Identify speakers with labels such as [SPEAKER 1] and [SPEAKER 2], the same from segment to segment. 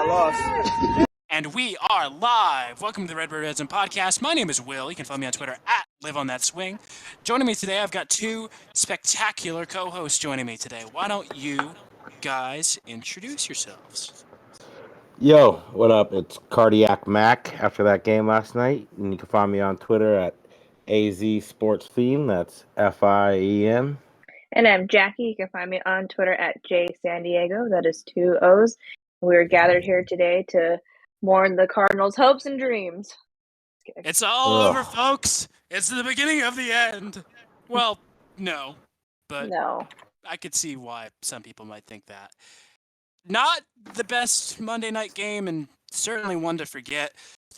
[SPEAKER 1] I lost.
[SPEAKER 2] And we are live. Welcome to the Redbird Redzone podcast. My name is Will. You can follow me on Twitter at LiveOnThatSwing. Joining me today, I've got two spectacular co-hosts joining me today. Why don't you guys introduce yourselves?
[SPEAKER 3] Yo, what up? It's Cardiac Mac after that game last night. And you can find me on Twitter at AZ Sports Theme. That's FIEM.
[SPEAKER 4] And I'm Jackie. You can find me on Twitter at JSanDiego. That is 2 O's. We're gathered here today to mourn the Cardinals' hopes and dreams.
[SPEAKER 2] It's all over, folks. It's the beginning of the end. Well, no. But
[SPEAKER 4] no.
[SPEAKER 2] I could see why some people might think that. Not the best Monday night game, and certainly one to forget.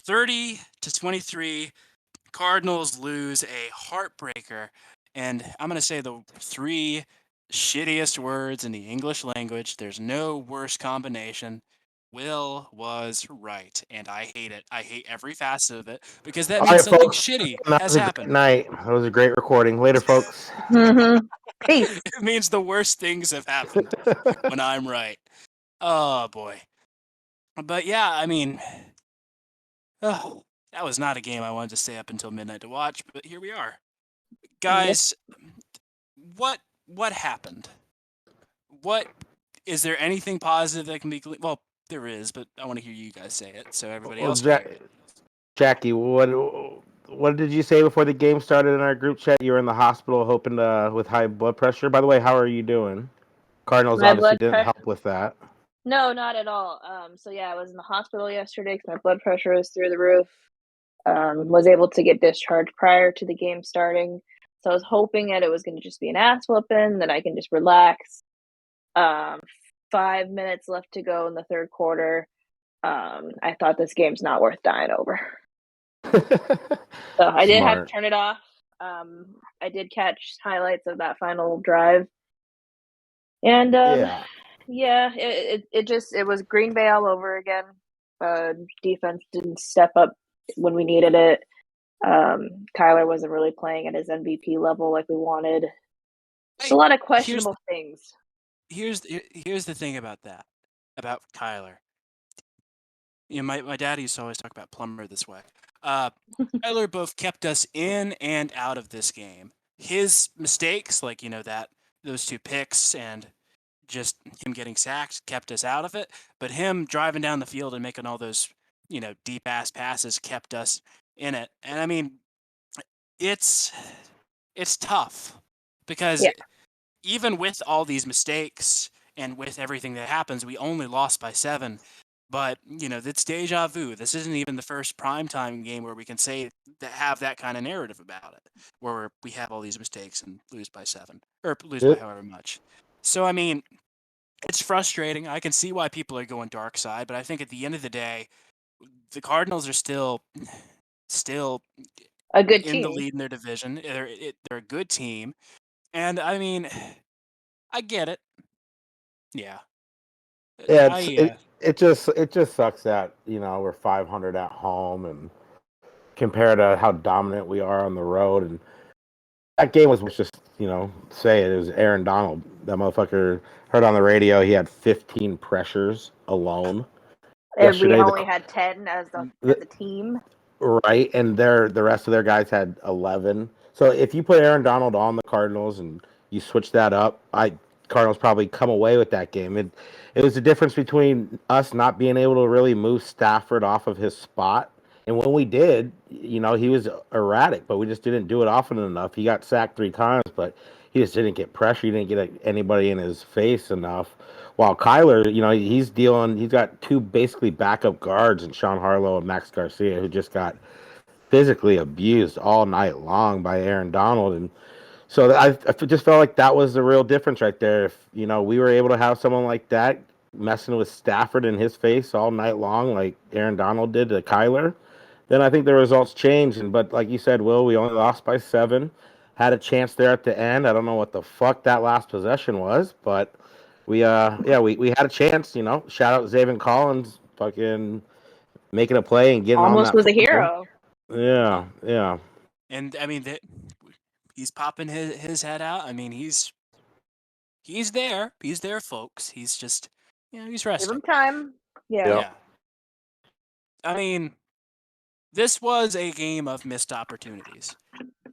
[SPEAKER 2] 30-23, Cardinals lose a heartbreaker. And I'm going to say the three shittiest words in the English language. There's no worse combination. Will was right, and I hate it. I hate every facet of it because that means something shitty has happened.
[SPEAKER 3] Night. That was a great recording. Later, folks.
[SPEAKER 4] Peace.
[SPEAKER 2] It means the worst things have happened when I'm right. Oh, boy. But yeah, I mean, that was not a game I wanted to stay up until midnight to watch, but here we are. Guys, what happened? Is there anything positive that can be... Well, there is, but I want to hear you guys say it, so everybody else can hear it.
[SPEAKER 3] Jackie, what did you say before the game started in our group chat? You were in the hospital hoping with high blood pressure. By the way, how are you doing? Cardinals obviously didn't help with that.
[SPEAKER 4] No, not at all. So yeah, I was in the hospital yesterday because my blood pressure was through the roof. Was able to get discharged prior to the game starting. So I was hoping that it was going to just be an ass whooping, that I can just relax. 5 minutes left to go in the third quarter. I thought this game's not worth dying over. So I did have to turn it off. I did catch highlights of that final drive. And it was Green Bay all over again. Defense didn't step up when we needed it. Kyler wasn't really playing at his MVP level like we wanted. Just a lot of questionable things.
[SPEAKER 2] Here's the thing about Kyler. You know, my dad used to always talk about Plumber this way. Kyler both kept us in and out of this game. His mistakes, like those two picks and just him getting sacked, kept us out of it. But him driving down the field and making all those deep ass passes kept us in it. And I mean, it's tough because even with all these mistakes and with everything that happens, we only lost by 7. But, it's deja vu. This isn't even the first primetime game where we can have that kind of narrative about it, where we have all these mistakes and lose by 7 or lose by however much. So, I mean, it's frustrating. I can see why people are going dark side, but I think at the end of the day, the Cardinals are still
[SPEAKER 4] a good team
[SPEAKER 2] in the lead in their division. They're a good team. And I mean, I get it. Yeah.
[SPEAKER 3] Yeah, it just sucks that we're 500 at home and compared to how dominant we are on the road. And that game was just say it was Aaron Donald. That motherfucker heard on the radio he had 15 pressures alone.
[SPEAKER 4] And we only had 10 as a team.
[SPEAKER 3] Right, and the rest of their guys had 11. So if you put Aaron Donald on the Cardinals and you switch that up, Cardinals probably come away with that game. It was the difference between us not being able to really move Stafford off of his spot, and when we did, he was erratic, but we just didn't do it often enough. He got sacked 3 times, but he just didn't get pressure. He didn't get anybody in his face enough. While Kyler, he's got 2 basically backup guards in Sean Harlow and Max Garcia, who just got physically abused all night long by Aaron Donald. And so I just felt like that was the real difference right there. If, we were able to have someone like that messing with Stafford in his face all night long, like Aaron Donald did to Kyler, then I think the results changed. But like you said, Will, we only lost by 7. Had a chance there at the end. I don't know what the fuck that last possession was, but we had a chance, Shout out Zaven Collins fucking making a play and getting
[SPEAKER 4] almost
[SPEAKER 3] on that
[SPEAKER 4] was a hero.
[SPEAKER 3] Yeah.
[SPEAKER 2] And I mean he's popping his head out. I mean, he's there. He's there, folks. He's just he's resting.
[SPEAKER 4] Give him time. Yeah.
[SPEAKER 2] I mean, this was a game of missed opportunities.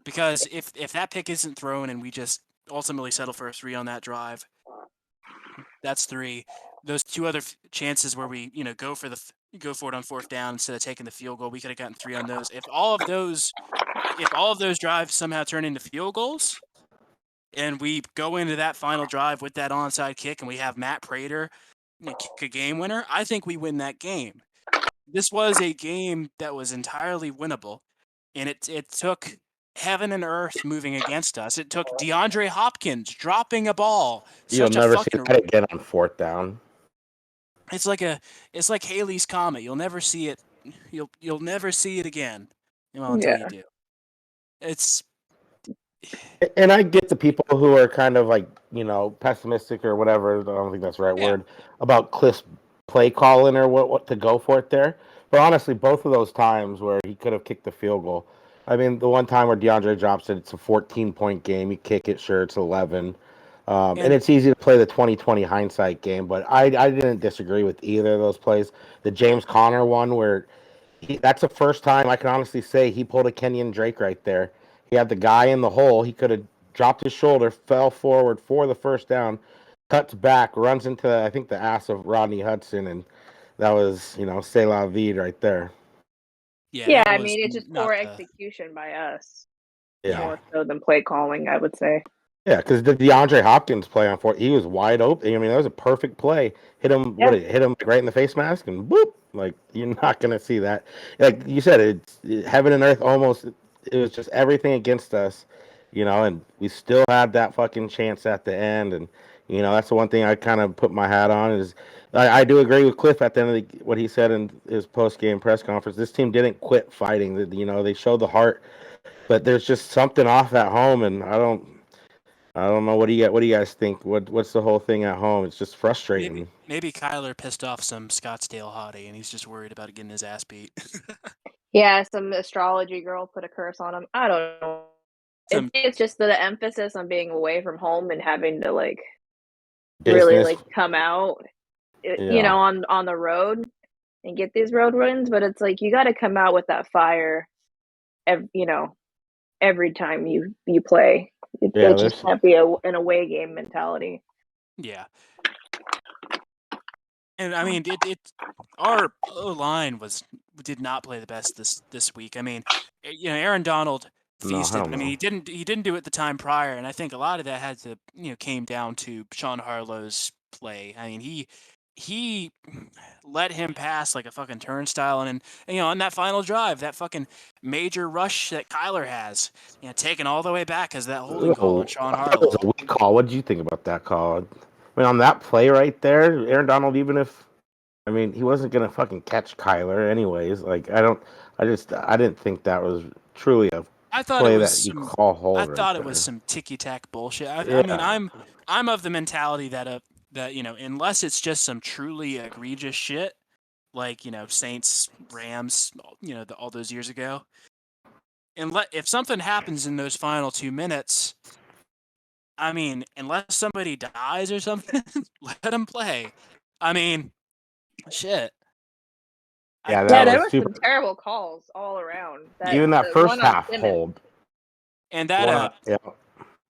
[SPEAKER 2] Because if that pick isn't thrown and we just ultimately settle for a 3 on that drive, that's 3. Those 2 other chances where we, go for it on 4th down instead of taking the field goal, we could have gotten 3 on those. If all of those drives somehow turn into field goals, and we go into that final drive with that onside kick, and we have Matt Prater kick a game winner, I think we win that game. This was a game that was entirely winnable, and it took heaven and earth moving against us. It took DeAndre Hopkins dropping a ball.
[SPEAKER 3] You'll never see that again on 4th down.
[SPEAKER 2] It's like Haley's Comet. You'll never see it. You'll never see it again. Until you do.
[SPEAKER 3] And I get the people who are kind of like, pessimistic or whatever. I don't think that's the right word about Cliff's play calling or what to go for it there. But honestly, both of those times where he could have kicked the field goal. I mean, the one time where DeAndre drops it, it's a 14-point game. You kick it, sure, it's 11. And it's easy to play the 20/20 hindsight game, but I didn't disagree with either of those plays. The James Conner one where that's the first time I can honestly say he pulled a Kenyon Drake right there. He had the guy in the hole. He could have dropped his shoulder, fell forward for the first down, cuts back, runs into, I think, the ass of Rodney Hudson, and that was, c'est la vie right there.
[SPEAKER 4] Yeah, I mean, it's just poor execution by us.
[SPEAKER 3] Yeah.
[SPEAKER 4] More so than play calling, I would say.
[SPEAKER 3] Yeah, because the DeAndre Hopkins play on 4th, he was wide open. I mean, that was a perfect play. Hit him, hit him right in the face mask, and whoop! Like, you're not gonna see that. Like you said, it's heaven and earth almost. It was just everything against us, and we still had that fucking chance at the end. And that's the one thing I kind of put my hat on is I do agree with Cliff at the end of what he said in his post game press conference. This team didn't quit fighting. They showed the heart, but there's just something off at home, and I don't know. What do you guys think? What's the whole thing at home? It's just frustrating.
[SPEAKER 2] Maybe Kyler pissed off some Scottsdale hottie, and he's just worried about getting his ass beat.
[SPEAKER 4] Yeah, some astrology girl put a curse on him. I don't know. It's just the emphasis on being away from home and having to really come out, on the road and get these road wins. But it's like you got to come out with that fire, every time you play. It just can't be an away game mentality.
[SPEAKER 2] Yeah. And I mean, our O-line did not play the best this week. I mean, Aaron Donald feasted. I mean, he didn't do it the time prior, and I think a lot of that had to came down to Sean Harlow's play. I mean, he let him pass like a fucking turnstile, and on that final drive, that fucking major rush that Kyler has, taken all the way back as that holding call on Sean Harlow.
[SPEAKER 3] It was a weak call. What did you think about that call? I mean, on that play right there, Aaron Donald, he wasn't gonna fucking catch Kyler anyways. Like, I didn't think that was truly a play that you call hold.
[SPEAKER 2] I thought it was some ticky-tack bullshit. I mean, I'm of the mentality that unless it's just some truly egregious shit, like Saints, Rams, all those years ago, and if something happens in those final 2 minutes. I mean, unless somebody dies or something, let them play. I mean, shit.
[SPEAKER 3] Yeah,
[SPEAKER 4] there were some terrible calls all around.
[SPEAKER 3] Even that first half hold.
[SPEAKER 2] And that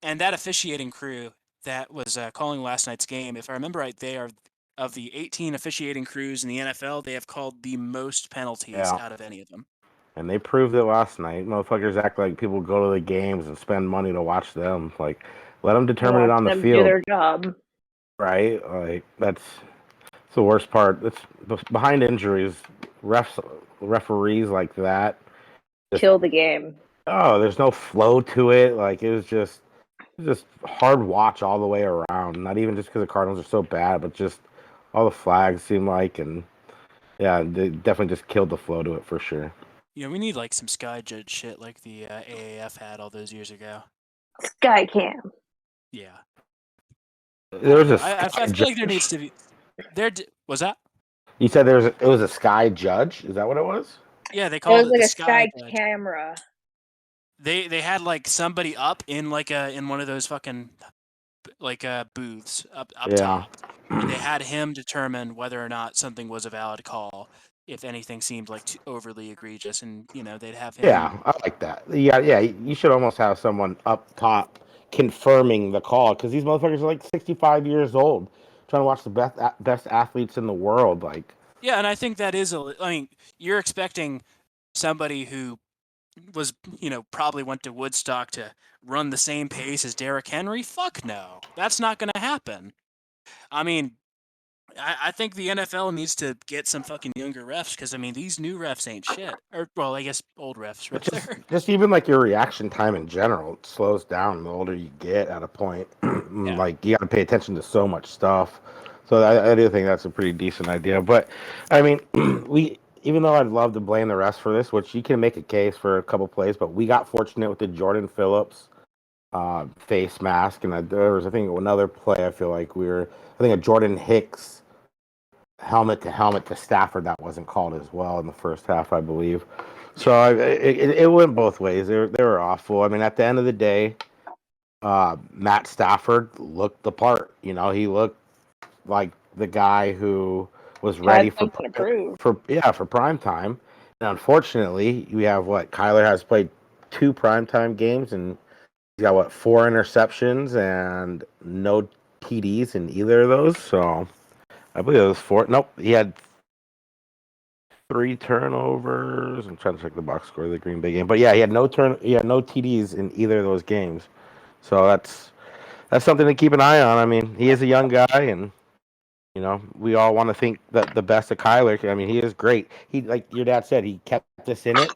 [SPEAKER 2] and that officiating crew that was calling last night's game, if I remember right, they are of the 18 officiating crews in the NFL, they have called the most penalties out of any of them.
[SPEAKER 3] And they proved it last night. Motherfuckers act like people go to the games and spend money to watch them. Like, let them determine it on the field.
[SPEAKER 4] Do their job.
[SPEAKER 3] Right? Like, that's the worst part. It's behind injuries. Referees like that
[SPEAKER 4] kill the game.
[SPEAKER 3] Oh, there's no flow to it. Like, it was just hard watch all the way around. Not even just because the Cardinals are so bad, but just all the flags seem like, and yeah, they definitely just killed the flow to it for sure.
[SPEAKER 2] We need like some sky judge shit like the AAF had all those years ago.
[SPEAKER 4] Sky cam.
[SPEAKER 2] Yeah.
[SPEAKER 3] There was
[SPEAKER 2] I feel like there needs to be. Was that?
[SPEAKER 3] You said it was a sky judge. Is that what it was?
[SPEAKER 2] Yeah, they called it
[SPEAKER 4] like
[SPEAKER 2] the
[SPEAKER 4] a sky
[SPEAKER 2] judge.
[SPEAKER 4] camera.
[SPEAKER 2] They had like somebody up in in one of those fucking booths up top, and they had him determine whether or not something was a valid call if anything seemed like too overly egregious, and they'd have him.
[SPEAKER 3] Yeah, I like that. Yeah. You should almost have someone up top confirming the call because these motherfuckers are like 65 years old, trying to watch the best athletes in the world. Like,
[SPEAKER 2] Yeah, and I think that is I mean, you're expecting somebody who was, probably went to Woodstock to run the same pace as Derrick Henry. Fuck no, that's not going to happen. I mean, I think the NFL needs to get some fucking younger refs because, I mean, these new refs ain't shit. Or, well, I guess old refs,
[SPEAKER 3] but
[SPEAKER 2] rather.
[SPEAKER 3] just even like your reaction time in general, it slows down the older you get at a point.
[SPEAKER 2] Yeah.
[SPEAKER 3] Like, you got to pay attention to so much stuff. So I do think that's a pretty decent idea. But I mean, even though I'd love to blame the refs for this, which you can make a case for a couple plays, but we got fortunate with the Jordan Phillips face mask, and there was, I think, another play. I feel like I think a Jordan Hicks helmet to Stafford that wasn't called as well in the first half, I believe. So it went both ways. They were awful. I mean, at the end of the day, Matt Stafford looked the part. He looked like the guy who was ready for prime time. And unfortunately, we have Kyler has played 2 primetime games, and he's got 4 interceptions and no TDs in either of those. So I believe it was 4. Nope, he had 3 turnovers. I'm trying to check the box score of the Green Bay game, but yeah, he had no TDs in either of those games. So that's something to keep an eye on. I mean, he is a young guy, and we all want to think that the best of Kyler. I mean, he is great. He, like your dad said, he kept us in it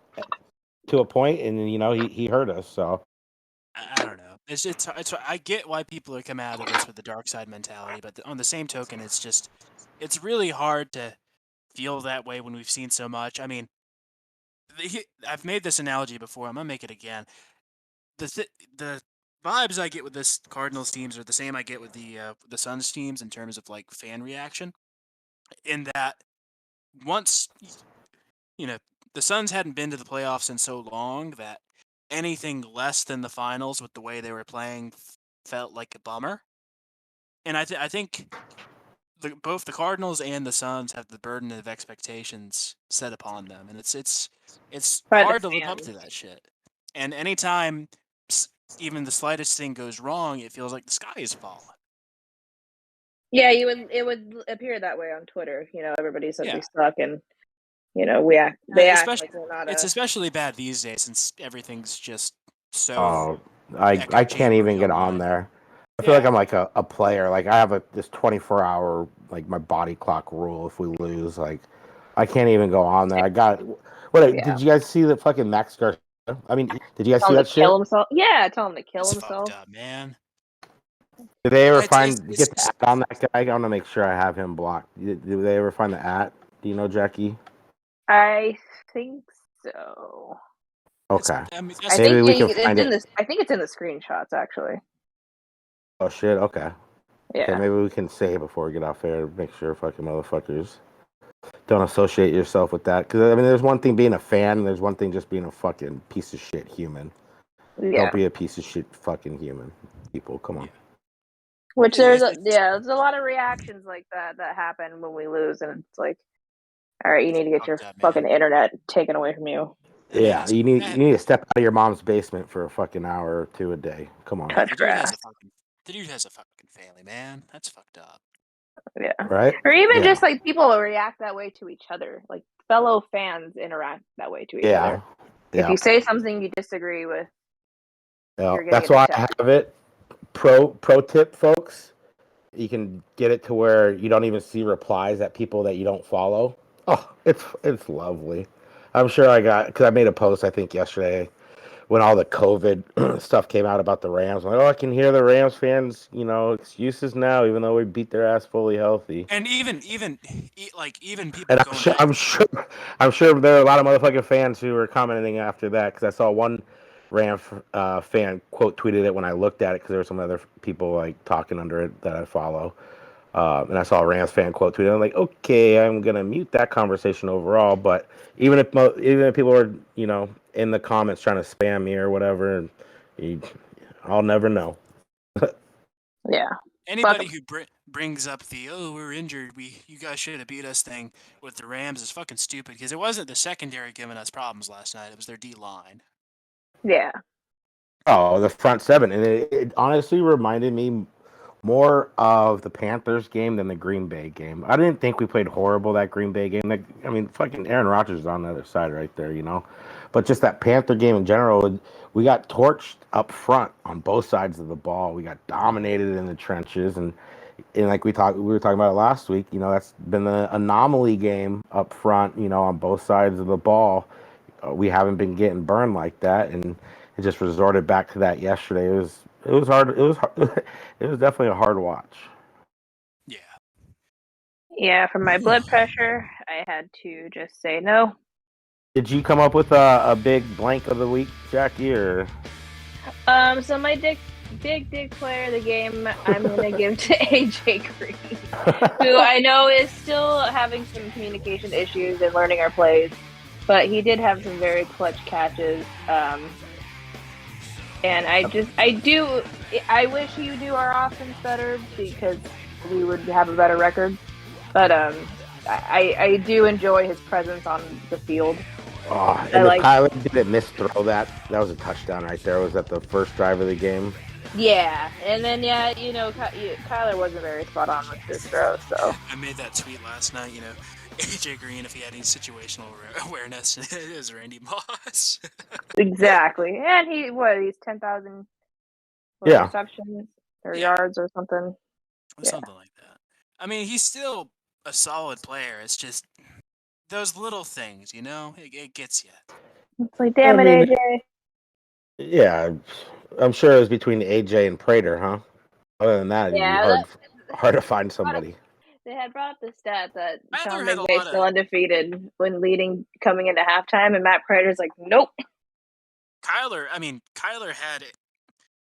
[SPEAKER 3] to a point, and he hurt us. So
[SPEAKER 2] I don't know. It's I get why people are coming out of this with the dark side mentality, but on the same token, it's really hard to feel that way when we've seen so much. I mean, I've made this analogy before. I'm gonna make it again. The vibes I get with this Cardinals teams are the same I get with the Suns teams in terms of like fan reaction. In that once the Suns hadn't been to the playoffs in so long that anything less than the finals with the way they were playing felt like a bummer. And I think both the Cardinals and the Suns have the burden of expectations set upon them, and it's hard to live up to that shit. And anytime even the slightest thing goes wrong, it feels like the sky is falling.
[SPEAKER 4] Yeah, it would appear that way on Twitter. Everybody says we suck, and they act like we're not.
[SPEAKER 2] It's especially bad these days since everything's just so.
[SPEAKER 3] Oh, I can't even get on there. I feel like I'm like a player. Like I have this 24-hour like my body clock rule. If we lose, like I can't even go on there. I got Did you guys see the fucking Max Garcia? I mean, did you guys see that shit?
[SPEAKER 4] Kill himself? Yeah, tell him to kill himself.
[SPEAKER 2] Fucked up, man.
[SPEAKER 3] Did they ever get the at on that guy? I want to make sure I have him blocked. Did they ever find the at? Do you know, Jackie?
[SPEAKER 4] I think so.
[SPEAKER 3] Okay.
[SPEAKER 4] I think we can find it. I think it's in the screenshots, actually.
[SPEAKER 3] Oh shit! Okay.
[SPEAKER 4] Yeah.
[SPEAKER 3] Okay, maybe we can say it before we get off air. Make sure fucking motherfuckers don't associate yourself with that. Because I mean, there's one thing being a fan, and there's one thing just being a fucking piece of shit human. Yeah. Don't be a piece of shit fucking human. People, come on.
[SPEAKER 4] Which there's a lot of reactions like that happen when we lose, and it's like, all right, you need to get your fucking internet taken away from you.
[SPEAKER 3] Yeah, you need to step out of your mom's basement for a fucking hour or 2 a day. Come on.
[SPEAKER 4] Touch grass.
[SPEAKER 2] The dude has a fucking family, man. That's fucked up.
[SPEAKER 4] Yeah.
[SPEAKER 3] Right?
[SPEAKER 4] Or even just like people react that way to each other. Like fellow fans interact that way to each other. If you say something you disagree with,
[SPEAKER 3] that's why I have it. Pro tip, folks. You can get it to where you don't even see replies at people that you don't follow. Oh, it's lovely. I'm sure because I made a post I think yesterday when all the COVID stuff came out about the Rams. I'm like, I can hear the Rams fans, excuses now, even though we beat their ass fully healthy.
[SPEAKER 2] And even people.
[SPEAKER 3] And I'm sure there are a lot of motherfucking fans who were commenting after that because I saw one Rams fan quote tweeted it when I looked at it because there were some other people like talking under it that I follow. And I saw a Rams fan quote tweet. I'm like, okay, I'm gonna mute that conversation overall. But even if people are, in the comments trying to spam me or whatever, I'll never know.
[SPEAKER 4] Yeah.
[SPEAKER 2] Anybody who brings up the we're injured, you guys should have beat us thing with the Rams is fucking stupid because it wasn't the secondary giving us problems last night. It was their D line.
[SPEAKER 4] Yeah.
[SPEAKER 3] Oh, the front seven, and it honestly reminded me more of the Panthers game than the Green Bay game. I didn't think we played horrible that Green Bay game. I mean, fucking Aaron Rodgers is on the other side right there, you know. But just that Panther game in general, we got torched up front on both sides of the ball. We got dominated in the trenches, and like we were talking about it last week. You know, that's been the anomaly game up front. You know, on both sides of the ball, we haven't been getting burned like that, and it just resorted back to that yesterday. It was hard. It was it was definitely a hard watch.
[SPEAKER 2] Yeah.
[SPEAKER 4] Yeah, for my blood pressure, I had to just say no.
[SPEAKER 3] Did you come up with a big blank of the week, Jackie, or?
[SPEAKER 4] So my big dick player of the game, I'm gonna give to AJ Green, who I know is still having some communication issues and learning our plays, but he did have some very clutch catches. And I wish he would do our offense better because we would have a better record. But I do enjoy his presence on the field.
[SPEAKER 3] Oh, and if Kyler didn't misthrow that was a touchdown right there. Was that the first drive of the game?
[SPEAKER 4] Yeah, and then you know, Kyler wasn't very spot on with this throw. So
[SPEAKER 2] I made that tweet last night. You know, AJ Green, if he had any situational awareness, is Randy Moss.
[SPEAKER 4] Exactly, and he's 10,000 receptions or yards or something.
[SPEAKER 2] Something like that. I mean, he's still a solid player. It's just those little things, you know, it gets you.
[SPEAKER 4] It's like, damn it, AJ.
[SPEAKER 3] Yeah, I'm sure it was between AJ and Prater, huh? Other than that, it'd be hard to find somebody.
[SPEAKER 4] They had brought up the stat that Sean McVay's still undefeated when leading coming into halftime, and Matt Prater's like, nope.
[SPEAKER 2] Kyler had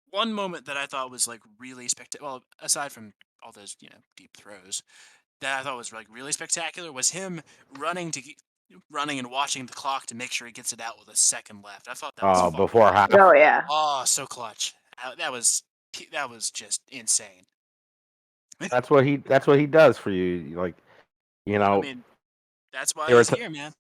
[SPEAKER 2] one moment that I thought was like really spectacular. Well, aside from all those, you know, deep throws, that I thought was like really spectacular was him running and watching the clock to make sure he gets it out with a second left. I thought that was
[SPEAKER 3] before half.
[SPEAKER 4] Oh yeah.
[SPEAKER 2] Oh, so clutch. That was just insane.
[SPEAKER 3] That's what he does for you, like, you know.
[SPEAKER 2] I mean, that's why he's here, man.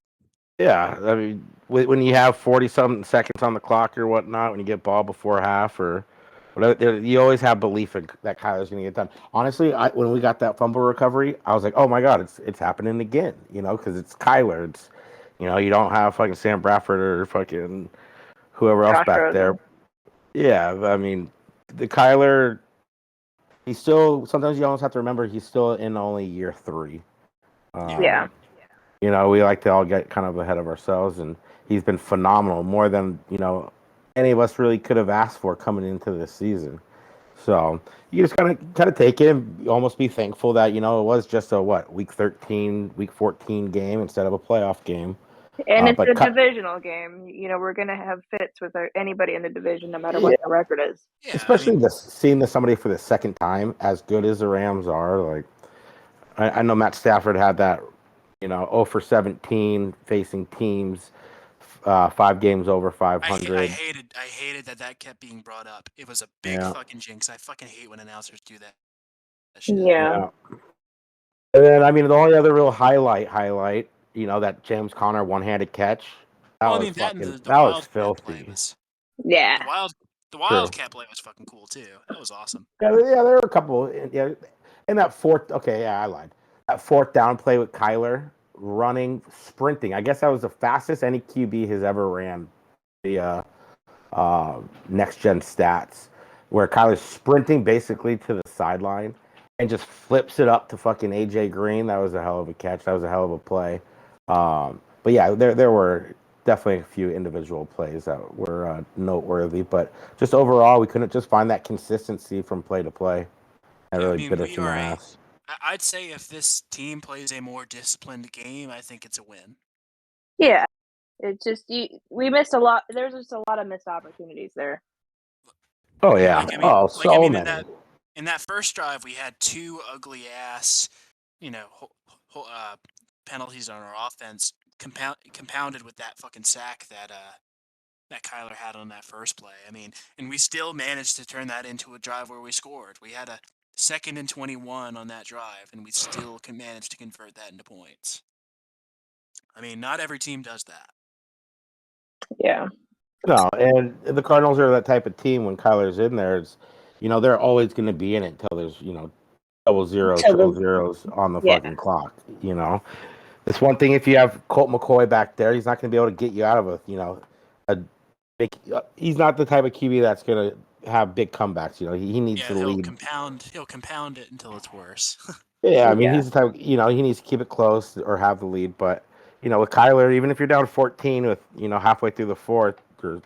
[SPEAKER 3] Yeah, I mean, when you have 40-something seconds on the clock or whatnot, when you get ball before half or whatever, you always have belief in that Kyler's going to get done. Honestly, when we got that fumble recovery, I was like, oh my god, it's happening again, you know, because it's Kyler. It's, you know, you don't have fucking Sam Bradford or fucking whoever else back there. Yeah, I mean, the Kyler, he's still, sometimes you almost have to remember he's still in only year 3.
[SPEAKER 4] Yeah.
[SPEAKER 3] You know, we like to all get kind of ahead of ourselves, and he's been phenomenal, more than, you know, any of us really could have asked for coming into this season. So you just kind of take it and almost be thankful that, you know, it was just a week 13, week 14 game instead of a playoff game.
[SPEAKER 4] And it's a divisional game. You know, we're gonna have fits with anybody in the division, no matter what the record is.
[SPEAKER 3] Yeah, especially seeing somebody for the second time, as good as the Rams are. Like, I know Matt Stafford had that, you know, 0 for 17 facing teams 5 games over 500.
[SPEAKER 2] I hated that kept being brought up. It was a big fucking jinx. I fucking hate when announcers do that shit.
[SPEAKER 4] Yeah.
[SPEAKER 3] And then, I mean, the only other real highlight, you know, that James Conner one-handed catch. That was filthy.
[SPEAKER 4] Yeah.
[SPEAKER 2] The Wildcat play was fucking cool too. That was awesome.
[SPEAKER 3] Yeah, there were a couple. Yeah, and that fourth. Okay, yeah, I lied. That fourth down play with Kyler running, sprinting. I guess that was the fastest any QB has ever ran. The next gen stats, where Kyler's sprinting basically to the sideline and just flips it up to fucking AJ Green. That was a hell of a catch. That was a hell of a play. But yeah, there were definitely a few individual plays that were noteworthy, but just overall, we couldn't just find that consistency from play to play. That really bit us in the ass.
[SPEAKER 2] I'd say if this team plays a more disciplined game, I think it's a win.
[SPEAKER 4] Yeah. It's just we missed a lot. There's just a lot of missed opportunities there.
[SPEAKER 3] Oh yeah. So many.
[SPEAKER 2] In that first drive, we had 2 ugly ass, you know, penalties on our offense, compounded with that fucking sack that Kyler had on that first play. I mean, and we still managed to turn that into a drive where we scored. We had a 2nd and 21 on that drive, and we still can manage to convert that into points. I mean, not every team does that.
[SPEAKER 4] Yeah.
[SPEAKER 3] No, and the Cardinals are that type of team when Kyler's in there. It's, they're always going to be in it until there's, double zeros, triple zeros on the fucking clock. It's one thing if you have Colt McCoy back there, he's not going to be able to get you out of a big. He's not the type of QB that's going to have big comebacks. He needs to lead.
[SPEAKER 2] He'll compound it until it's worse.
[SPEAKER 3] Yeah, I mean, he's the type. He needs to keep it close or have the lead. But with Kyler, even if you're down 14 with halfway through the fourth or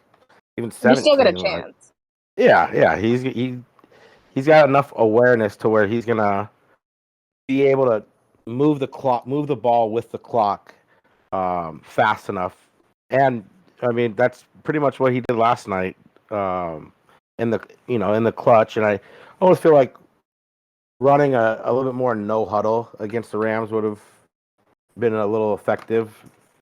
[SPEAKER 3] even 17,
[SPEAKER 4] you still got a chance.
[SPEAKER 3] Yeah, he's got enough awareness to where he's gonna be able to move the ball with the clock fast enough. And I mean, that's pretty much what he did last night in the clutch. And I almost feel like running a little bit more no huddle against the Rams would have been a little effective.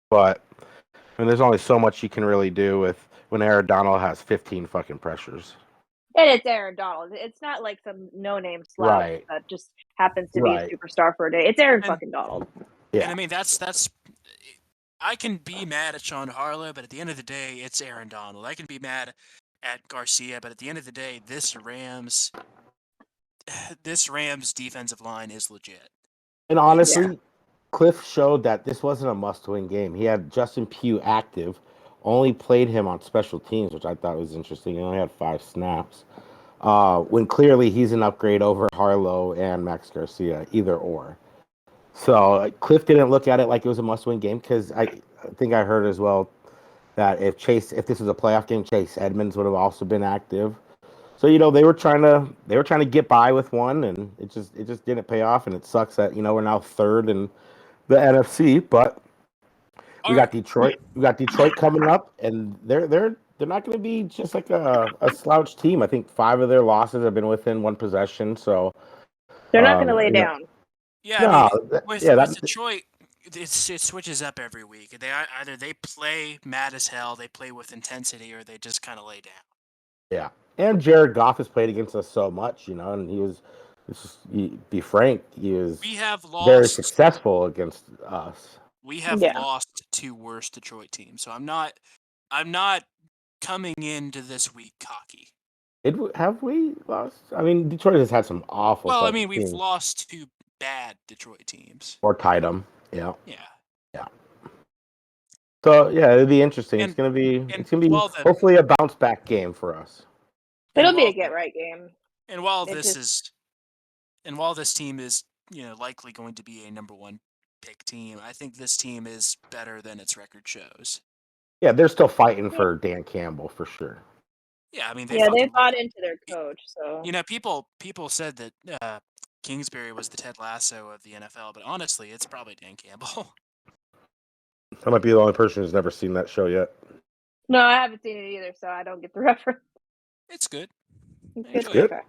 [SPEAKER 3] But I mean, there's only so much you can really do with when Aaron Donald has 15 fucking pressures.
[SPEAKER 4] And it's Aaron Donald. It's not like some no-name slouch that just happens to be a superstar for a day. It's Aaron fucking Donald.
[SPEAKER 2] Yeah. And I mean, that's. I can be mad at Sean Harlow, but at the end of the day, it's Aaron Donald. I can be mad at Garcia, but at the end of the day, this Rams defensive line is legit.
[SPEAKER 3] And honestly, Cliff showed that this wasn't a must-win game. He had Justin Pugh active, only played him on special teams, which I thought was interesting. He only had 5 snaps. When clearly he's an upgrade over Harlow and Max Garcia, either or. So Cliff didn't look at it like it was a must-win game because I think I heard as well that if this was a playoff game, Chase Edmonds would have also been active. So they were trying to get by with one, and it just didn't pay off, and it sucks that we're now third in the NFC, but we got Detroit. We got Detroit coming up, and they're not going to be just like a slouch team. I think 5 of their losses have been within 1 possession, so
[SPEAKER 4] they're not going to lay down.
[SPEAKER 2] Yeah, with Detroit, it switches up every week. Either they play mad as hell, they play with intensity, or they just kind of lay down.
[SPEAKER 3] Yeah, and Jared Goff has played against us so much, and he was. Be frank, he was very successful against us.
[SPEAKER 2] We have lost 2 worse Detroit teams, so I'm not coming into this week cocky.
[SPEAKER 3] Have we lost? I mean, Detroit has had some awful.
[SPEAKER 2] Well, I mean, we've lost 2 bad Detroit teams.
[SPEAKER 3] Or tied them. Yeah.
[SPEAKER 2] Yeah.
[SPEAKER 3] So yeah, it'll be interesting. It's gonna be hopefully a bounce back game for us.
[SPEAKER 4] It'll be a get right game.
[SPEAKER 2] And while this team is, likely going to be a number 1 pick team, I think this team is better than its record shows.
[SPEAKER 3] Yeah, they're still fighting for Dan Campbell for sure.
[SPEAKER 2] Yeah, I mean,
[SPEAKER 4] they bought into their coach. So
[SPEAKER 2] people said that Kingsbury was the Ted Lasso of the NFL, but honestly, it's probably Dan Campbell.
[SPEAKER 3] I might be the only person who's never seen that show yet.
[SPEAKER 4] No, I haven't seen it either, so I don't get the reference.
[SPEAKER 2] It's good.
[SPEAKER 3] It's good. Okay.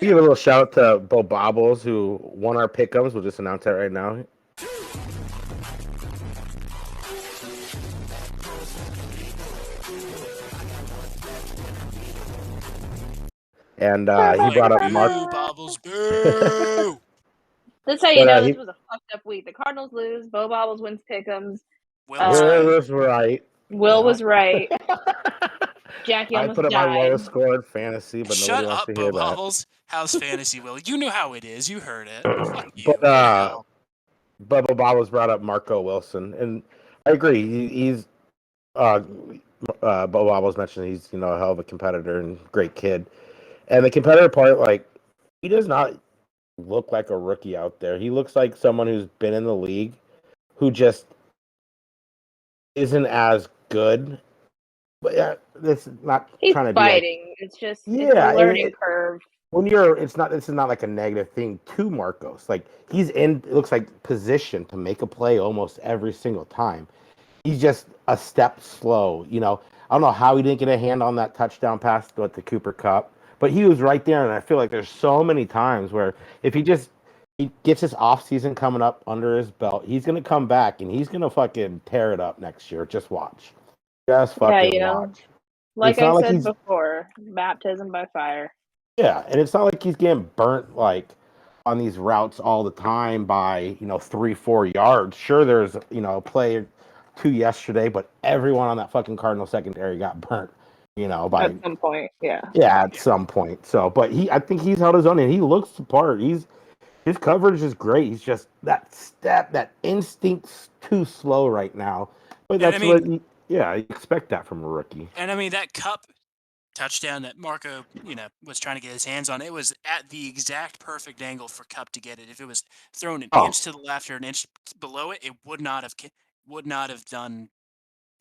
[SPEAKER 3] Give a little shout out to Bo Bobbles, who won our pick'ems. We'll just announce that right now. And he brought up Mark.
[SPEAKER 2] Bobbles, boo!
[SPEAKER 4] That's how you know this was a fucked up week. The Cardinals lose. Bo Bobbles wins pick'ems.
[SPEAKER 3] Will was right.
[SPEAKER 4] Will was right. Jackie
[SPEAKER 3] I put up my lowest scored fantasy, but
[SPEAKER 2] shut
[SPEAKER 3] nobody wants
[SPEAKER 2] up,
[SPEAKER 3] to hear
[SPEAKER 2] Bo
[SPEAKER 3] that.
[SPEAKER 2] Bobbles. How's fantasy, Will? You know how it is. You heard it. Fuck you.
[SPEAKER 3] But Bo Bobbles brought up Marco Wilson, and I agree. He's Bo Bobbles mentioned he's a hell of a competitor and great kid. And the competitor part, he does not look like a rookie out there. He looks like someone who's been in the league, who just isn't as good. But yeah, this is not
[SPEAKER 4] He's
[SPEAKER 3] trying to
[SPEAKER 4] fighting. It's just it's a learning curve.
[SPEAKER 3] This is not like a negative thing to Marcos. He's it looks like position to make a play almost every single time. He's just a step slow. I don't know how he didn't get a hand on that touchdown pass to the Cooper Kupp, but he was right there. And I feel like there's so many times where if he gets his off season coming up under his belt, he's gonna come back and he's gonna fucking tear it up next year. Just watch. Just fucking watch.
[SPEAKER 4] Like I said before, baptism by fire.
[SPEAKER 3] Yeah, and it's not like he's getting burnt like on these routes all the time by 3-4 yards. Sure, there's a play or two yesterday, but everyone on that fucking Cardinal secondary got burnt. By
[SPEAKER 4] At some point, yeah.
[SPEAKER 3] yeah, at some point. So, but I think he's held his own, and he looks the part. His coverage is great. He's just that instinct's too slow right now. But
[SPEAKER 2] And I
[SPEAKER 3] that's
[SPEAKER 2] mean,
[SPEAKER 3] you expect that from a rookie.
[SPEAKER 2] and I mean that Cup touchdown that Marco, was trying to get his hands on, it was at the exact perfect angle for Cup to get it. If it was thrown an
[SPEAKER 3] Oh,
[SPEAKER 2] inch to the left or an inch below it, it would not have done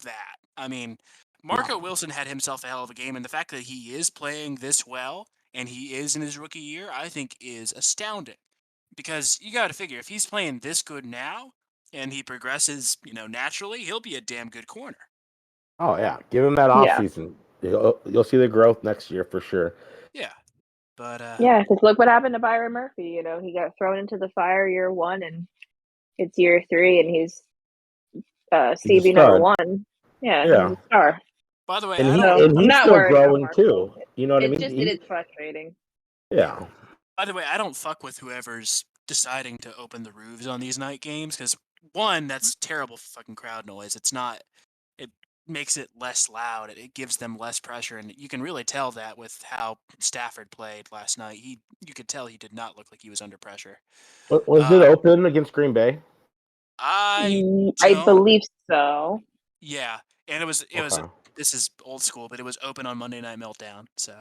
[SPEAKER 2] that. I mean, Marco
[SPEAKER 3] no.
[SPEAKER 2] Wilson had himself a hell of a game, and the fact that he is playing this well and he is in his rookie year, I think is astounding. Because you got to figure if he's playing this good now and he progresses, naturally, he'll be a damn good corner.
[SPEAKER 3] Oh yeah, give him that off
[SPEAKER 4] Yeah.
[SPEAKER 3] season. You'll see the growth next year for sure.
[SPEAKER 2] Yeah. But
[SPEAKER 4] Yeah, because look what happened to Byron Murphy. He got thrown into the fire year 1, and it's year 3, and he's
[SPEAKER 3] He's a
[SPEAKER 4] CB number
[SPEAKER 3] stud.
[SPEAKER 4] 1. Yeah, he's
[SPEAKER 3] Yeah,
[SPEAKER 4] a star.
[SPEAKER 2] by the way,
[SPEAKER 3] and
[SPEAKER 2] I
[SPEAKER 3] he
[SPEAKER 2] don't
[SPEAKER 4] So
[SPEAKER 3] and
[SPEAKER 4] I'm
[SPEAKER 3] he's
[SPEAKER 4] not
[SPEAKER 3] still
[SPEAKER 4] worried about
[SPEAKER 3] growing
[SPEAKER 4] Marco.
[SPEAKER 3] too. You know what I mean?
[SPEAKER 4] It is frustrating.
[SPEAKER 3] Yeah.
[SPEAKER 2] By the way, I don't fuck with whoever's deciding to open the roofs on these night games because one, that's terrible fucking crowd noise. It's not. It makes it less loud. It gives them less pressure, and you can really tell that with how Stafford played last night. You could tell he did not look like he was under pressure.
[SPEAKER 3] Was it open against Green Bay?
[SPEAKER 2] I
[SPEAKER 4] I
[SPEAKER 2] don't.
[SPEAKER 4] believe so.
[SPEAKER 2] Yeah, and it was.
[SPEAKER 3] Okay.
[SPEAKER 2] This is old school, but it was open on Monday Night Meltdown. So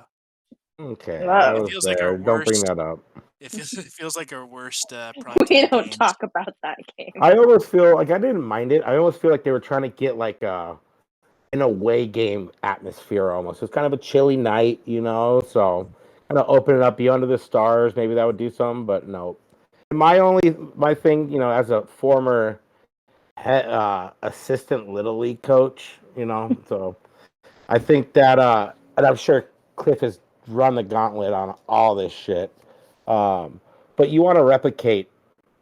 [SPEAKER 3] Okay, I
[SPEAKER 4] Wow.
[SPEAKER 2] it
[SPEAKER 3] was
[SPEAKER 2] feels like our
[SPEAKER 3] there. Don't bring
[SPEAKER 2] worst.
[SPEAKER 3] that up.
[SPEAKER 2] It feels like our worst
[SPEAKER 4] We
[SPEAKER 2] primetime
[SPEAKER 4] don't
[SPEAKER 2] games.
[SPEAKER 4] talk about that game.
[SPEAKER 3] I almost feel like I didn't mind it. I almost feel like they were trying to get like an away game atmosphere almost. It's kind of a chilly night, so kind of open it up, be under the stars. Maybe that would do something, but no. My thing, as a former assistant little league coach, so I think that, and I'm sure Cliff has run the gauntlet on all this shit. But you want to replicate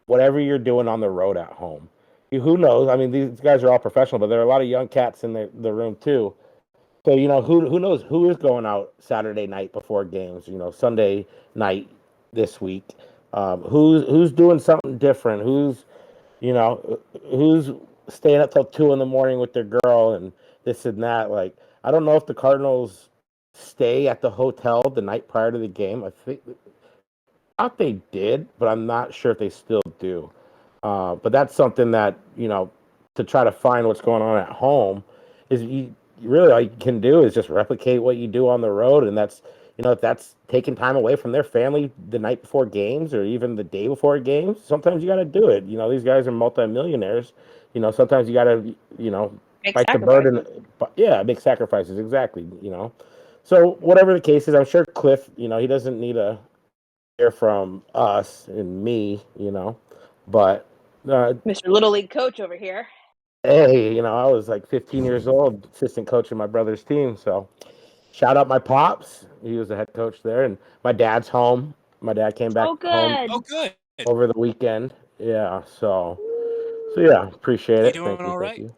[SPEAKER 3] whatever you're doing on the road at home. Who knows? I mean, these guys are all professional, but there are a lot of young cats in the room too. So who knows who is going out Saturday night before games? Sunday night this week. Who's doing something different? Who's staying up till 2 in the morning with their girl and this and that. Like, I don't know if the Cardinals stay at the hotel the night prior to the game. I thought they did, but I'm not sure if they still do. But that's something that to try to find what's going on at home is really all you can do is just replicate what you do on the road, and that's if that's taking time away from their family the night before games or even the day before games. Sometimes you got to do it. These guys are multimillionaires. Sometimes you got to
[SPEAKER 4] Make
[SPEAKER 3] bite the
[SPEAKER 4] sacrifices.
[SPEAKER 3] burden. Yeah, make sacrifices exactly. So whatever the case is, I'm sure Cliff. He doesn't need a hear from us and me, but
[SPEAKER 4] Mr. Little League coach over here.
[SPEAKER 3] hey, I was like 15 years old, assistant coach of my brother's team. So shout out my pops. He was the head coach there, and my dad's home. My dad came back
[SPEAKER 4] Oh,
[SPEAKER 3] home
[SPEAKER 4] good.
[SPEAKER 2] Oh, good.
[SPEAKER 3] over the weekend. Yeah, so yeah, appreciate
[SPEAKER 2] He
[SPEAKER 3] it.
[SPEAKER 2] doing
[SPEAKER 3] Thank you,
[SPEAKER 2] all
[SPEAKER 3] thank
[SPEAKER 2] right?
[SPEAKER 3] you.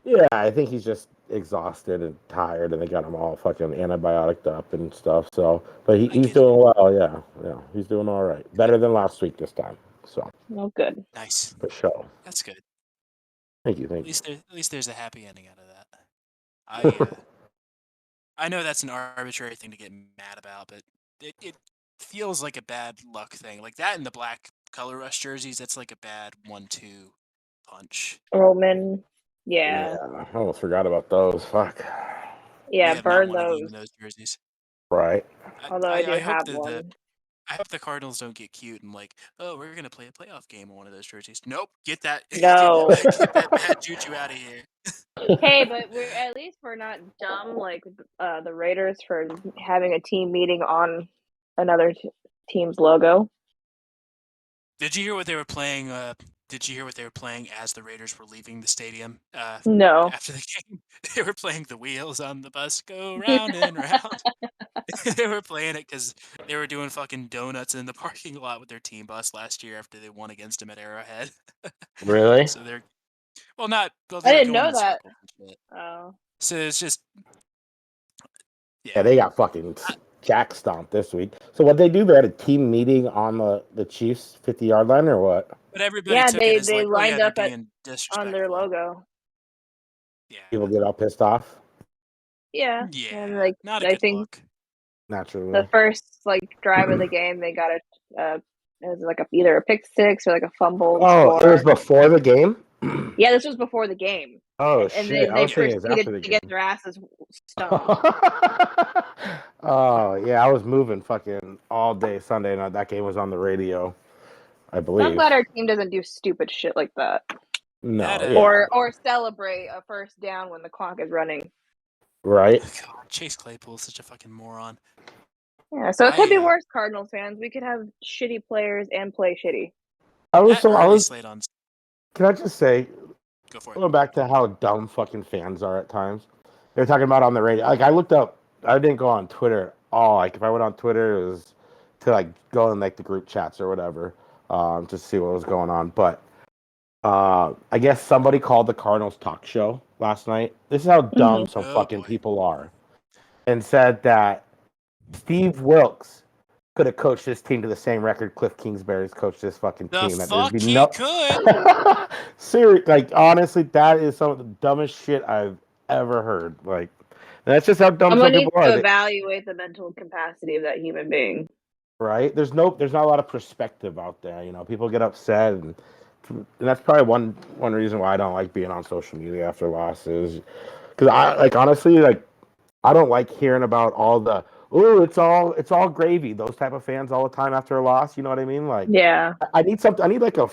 [SPEAKER 3] Yeah, I think he's just exhausted and tired, and they got him all fucking antibiotic up and stuff. So, but
[SPEAKER 2] I
[SPEAKER 3] he's
[SPEAKER 2] get it.
[SPEAKER 3] doing well. Yeah, he's doing all right. Better than last week this time. So
[SPEAKER 4] Oh, good.
[SPEAKER 2] Nice.
[SPEAKER 3] for sure.
[SPEAKER 2] That's good.
[SPEAKER 3] Thank you,
[SPEAKER 2] At
[SPEAKER 3] thank you.
[SPEAKER 2] least there's a happy ending out of that. I know that's an arbitrary thing to get mad about, but it feels like a bad luck thing. Like that in the black color rush jerseys, that's like a bad 1-2 punch.
[SPEAKER 4] Roman.
[SPEAKER 3] Yeah,
[SPEAKER 4] Yeah.
[SPEAKER 3] I almost forgot about those. Fuck.
[SPEAKER 2] We
[SPEAKER 4] Yeah,
[SPEAKER 2] have not
[SPEAKER 4] burn
[SPEAKER 2] won a game in
[SPEAKER 4] those.
[SPEAKER 2] those jerseys.
[SPEAKER 3] Right.
[SPEAKER 4] Although I do
[SPEAKER 2] I hope
[SPEAKER 4] have
[SPEAKER 2] that
[SPEAKER 4] one.
[SPEAKER 2] I hope the Cardinals don't get cute and like, oh, we're gonna play a playoff game on one of those jerseys. Nope, get that
[SPEAKER 4] No.
[SPEAKER 2] get that bad juju out of here.
[SPEAKER 4] Hey, but we're not dumb like the Raiders for having a team meeting on another team's logo.
[SPEAKER 2] Did you hear what they were playing? Did you hear what they were playing as the Raiders were leaving the stadium
[SPEAKER 4] No.
[SPEAKER 2] after the game? They were playing "The Wheels on the Bus Go Round and Round." They were playing it because they were doing fucking donuts in the parking lot with their team bus last year after they won against them at Arrowhead.
[SPEAKER 3] Really?
[SPEAKER 2] So they're well,
[SPEAKER 4] I
[SPEAKER 2] they were
[SPEAKER 4] didn't
[SPEAKER 2] going
[SPEAKER 4] know
[SPEAKER 2] in
[SPEAKER 4] that.
[SPEAKER 2] circles and shit.
[SPEAKER 4] Oh.
[SPEAKER 2] So it's just
[SPEAKER 3] Yeah,
[SPEAKER 2] yeah.
[SPEAKER 3] they got fucking
[SPEAKER 2] I,
[SPEAKER 3] jack stomped this week. So what they do? They had a team meeting on the Chiefs 50-yard line or what?
[SPEAKER 2] But everybody
[SPEAKER 4] Yeah,
[SPEAKER 2] took it as
[SPEAKER 4] they
[SPEAKER 2] like, oh yeah,
[SPEAKER 4] lined
[SPEAKER 2] they're
[SPEAKER 4] up
[SPEAKER 2] being
[SPEAKER 4] on their
[SPEAKER 2] disrespectful.
[SPEAKER 4] logo.
[SPEAKER 2] Yeah.
[SPEAKER 3] People get all pissed off.
[SPEAKER 4] Yeah.
[SPEAKER 2] Yeah.
[SPEAKER 4] And like
[SPEAKER 2] Not a
[SPEAKER 4] I
[SPEAKER 2] good
[SPEAKER 4] think
[SPEAKER 2] look.
[SPEAKER 3] Naturally.
[SPEAKER 4] the first drive of the game, they got it was like either a pick six or like a fumbled
[SPEAKER 3] Oh,
[SPEAKER 4] score.
[SPEAKER 3] it was before the game?
[SPEAKER 4] Yeah, this was before the game.
[SPEAKER 3] Oh,
[SPEAKER 4] And
[SPEAKER 3] shit.
[SPEAKER 4] then
[SPEAKER 3] I
[SPEAKER 4] they
[SPEAKER 3] was thinking it was
[SPEAKER 4] proceeded
[SPEAKER 3] after the
[SPEAKER 4] to get
[SPEAKER 3] game.
[SPEAKER 4] their asses stomped.
[SPEAKER 3] Oh, yeah. I was moving fucking all day Sunday night. That game was on the radio, I
[SPEAKER 4] So I'm
[SPEAKER 3] believe.
[SPEAKER 4] glad our team doesn't do stupid shit like that.
[SPEAKER 3] No,
[SPEAKER 2] That,
[SPEAKER 3] yeah.
[SPEAKER 4] Or celebrate a first down when the clock is running.
[SPEAKER 3] Right?
[SPEAKER 2] God, Chase Claypool is such a fucking moron.
[SPEAKER 4] Yeah, so it could be worse, Cardinals fans. We could have shitty players and play shitty.
[SPEAKER 3] Can I just say,
[SPEAKER 2] Go for it.
[SPEAKER 3] going back to how dumb fucking fans are at times. They're talking about on the radio. Like I looked up, I didn't go on Twitter at all. Like if I went on Twitter, it was to go in the group chats or whatever, just to see what was going on. But I guess somebody called the Cardinals talk show last night. This is how dumb some fucking people are, and said that Steve Wilkes could have coached this team to the same record Cliff Kingsbury's coached this fucking team.
[SPEAKER 2] He could.
[SPEAKER 3] Seriously, honestly, that is some of the dumbest shit I've ever heard. That's just how dumb some people are.
[SPEAKER 4] To evaluate the mental capacity of that human being.
[SPEAKER 3] Right? There's not a lot of perspective out there. People get upset, and that's probably one reason why I don't like being on social media after losses. Because honestly, I don't like hearing about all the it's all gravy. Those type of fans all the time after a loss. You know what I mean?
[SPEAKER 4] Yeah.
[SPEAKER 3] I need something. I need a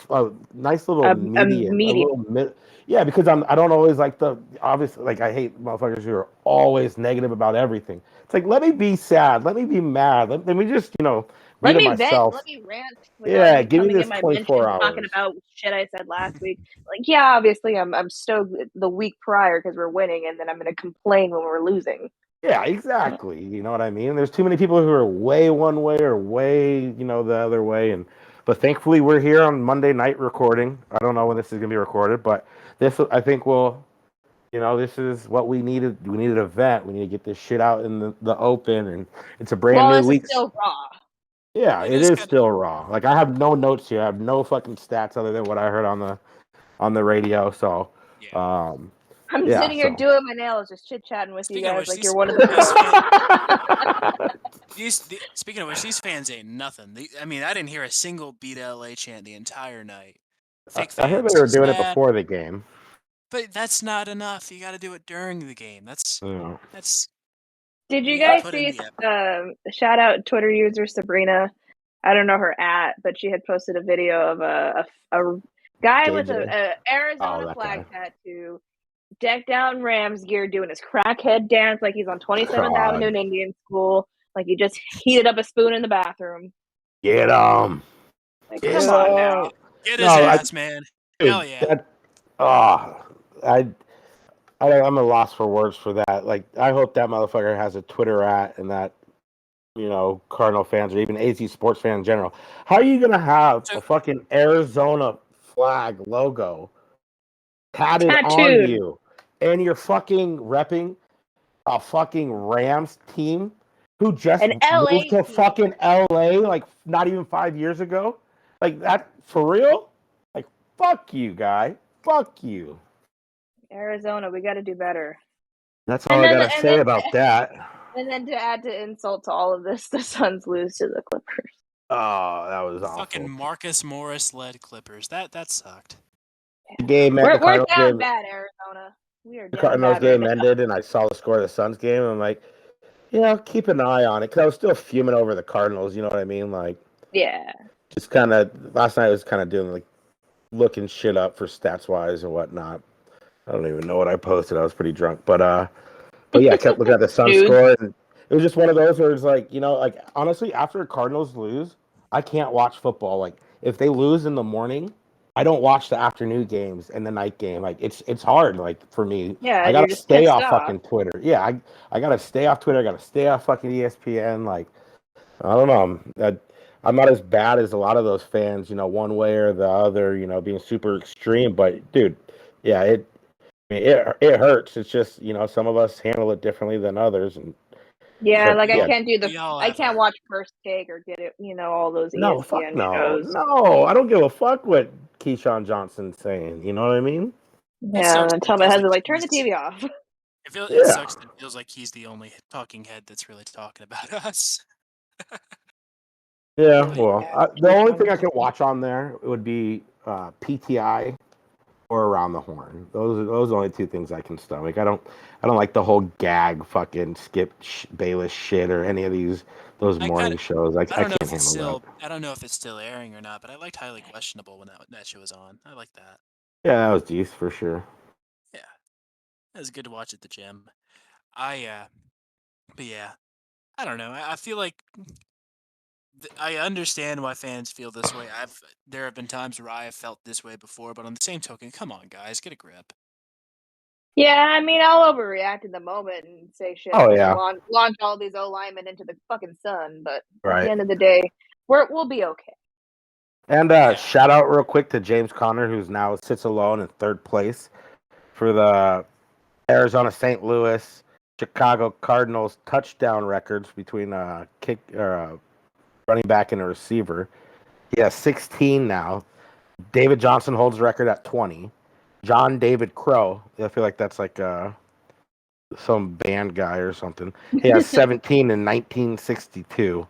[SPEAKER 3] nice little median. Yeah, because I don't always like obviously I hate motherfuckers who are always negative about everything. It's let me be sad. Let me be mad. Let me just
[SPEAKER 4] let me
[SPEAKER 3] myself.
[SPEAKER 4] vent. Let me rant.
[SPEAKER 3] Yeah, give me this 24 hours.
[SPEAKER 4] Talking about shit I said last week. Yeah, obviously I'm stoked the week prior because we're winning, and then I'm going to complain when we're losing.
[SPEAKER 3] Yeah, exactly. You know what I mean? There's too many people who are way one way or way, the other way. But thankfully we're here on Monday night recording. I don't know when this is going to be recorded, but this, I think this is what we needed. We needed a vent. We need to get this shit out in the open, and it's a brand new week.
[SPEAKER 4] It's still raw.
[SPEAKER 3] Yeah, it is still raw. I have no notes here. I have no fucking stats other than what I heard on the radio. So,
[SPEAKER 2] yeah.
[SPEAKER 4] I'm sitting here doing my nails, just chit-chatting with you guys you're one of the
[SPEAKER 2] Speaking of which, these fans ain't nothing. I didn't hear a single Beat LA chant the entire night. Fake fans.
[SPEAKER 3] I heard they were doing it before the game.
[SPEAKER 2] But that's not enough. You got to do it during the game. That's.
[SPEAKER 4] Did you guys see shout out Twitter user Sabrina? I don't know her but she had posted a video of a guy with a Arizona flag tattoo, decked out in Rams gear, doing his crackhead dance like he's on 27th Avenue in Indian School, like he just heated up a spoon in the bathroom.
[SPEAKER 3] Get him!
[SPEAKER 2] Come on now, get his ass, man! Hell yeah!
[SPEAKER 3] I'm a loss for words for that. I hope that motherfucker has a Twitter and that Cardinal fans or even AZ sports fans in general. How are you gonna have a fucking Arizona flag logo tattooed on you, and you're fucking repping a fucking Rams team who just moved to fucking LA not even 5 years ago? That for real? Fuck you, guy. Fuck you.
[SPEAKER 4] Arizona, we got to do better.
[SPEAKER 3] That's all I gotta say about that.
[SPEAKER 4] And then to add to insult to all of this, the Suns lose to the Clippers.
[SPEAKER 3] Oh, that was awful.
[SPEAKER 2] Fucking Marcus Morris led Clippers. That sucked.
[SPEAKER 3] The game
[SPEAKER 4] we're down bad, Arizona. We are down
[SPEAKER 3] the Cardinals game ended, and I saw the score of the Suns game. And I'm like, I'll keep an eye on it because I was still fuming over the Cardinals. You know what I mean?
[SPEAKER 4] Yeah. Just
[SPEAKER 3] kind of last night I was kind of doing looking shit up for stats wise and whatnot. I don't even know what I posted. I was pretty drunk, but yeah, I kept looking at the Suns score, and it was just one of those where it's honestly, after Cardinals lose, I can't watch football. If they lose in the morning, I don't watch the afternoon games and the night game. It's hard for me.
[SPEAKER 4] Yeah,
[SPEAKER 3] I gotta stay off fucking Twitter. Yeah, I gotta stay off Twitter. I gotta stay off fucking ESPN. I don't know. I'm not as bad as a lot of those fans, one way or the other, being super extreme. But dude, yeah, it hurts. It's just some of us handle it differently than others, and
[SPEAKER 4] Yeah, like
[SPEAKER 3] yeah.
[SPEAKER 4] I can't do I can't
[SPEAKER 2] our...
[SPEAKER 4] watch First Take or get it, all those
[SPEAKER 3] No, fuck
[SPEAKER 4] ESPN
[SPEAKER 3] no.
[SPEAKER 4] shows.
[SPEAKER 3] No, I don't give a fuck what Keyshawn Johnson's saying. You know what I mean?
[SPEAKER 2] It
[SPEAKER 4] Yeah,
[SPEAKER 2] sucks.
[SPEAKER 4] and
[SPEAKER 2] That it
[SPEAKER 4] tell my
[SPEAKER 2] feels like
[SPEAKER 4] husband like turn the
[SPEAKER 2] he's...
[SPEAKER 4] TV off.
[SPEAKER 2] It
[SPEAKER 3] Yeah.
[SPEAKER 2] sucks that it feels like he's the only talking head that's really talking about us.
[SPEAKER 3] Yeah,
[SPEAKER 2] But
[SPEAKER 3] well,
[SPEAKER 2] yeah.
[SPEAKER 3] the only thing I could watch on there would be PTI or Around the Horn. Those are the only two things I can stomach. I don't like the whole gag fucking Skip Bayless shit or any of those morning shows. I
[SPEAKER 2] I don't know
[SPEAKER 3] can't
[SPEAKER 2] if it's
[SPEAKER 3] handle that.
[SPEAKER 2] still I don't know if it's still airing or not, but I liked Highly Questionable when that show was on. I like that.
[SPEAKER 3] Yeah, that was decent for sure.
[SPEAKER 2] Yeah, it was good to watch at the gym. But yeah, I don't know. I feel like I understand why fans feel this way. There have been times where I have felt this way before, but on the same token, come on, guys, get a grip.
[SPEAKER 4] Yeah, I mean, I'll overreact in the moment and say shit
[SPEAKER 3] Oh
[SPEAKER 4] and
[SPEAKER 3] yeah,
[SPEAKER 4] launch all these O linemen into the fucking sun. But at the
[SPEAKER 3] right.
[SPEAKER 4] end of the day, we'll be okay.
[SPEAKER 3] And
[SPEAKER 2] Yeah.
[SPEAKER 3] shout out real quick to James Conner, who's now sits alone in third place for the Arizona St. Louis Chicago Cardinals touchdown records between kick or running back and a receiver. He has 16 now. David Johnson holds the record at 20. John David Crow, I feel like that's like some band guy or something. He has 17 in 1962.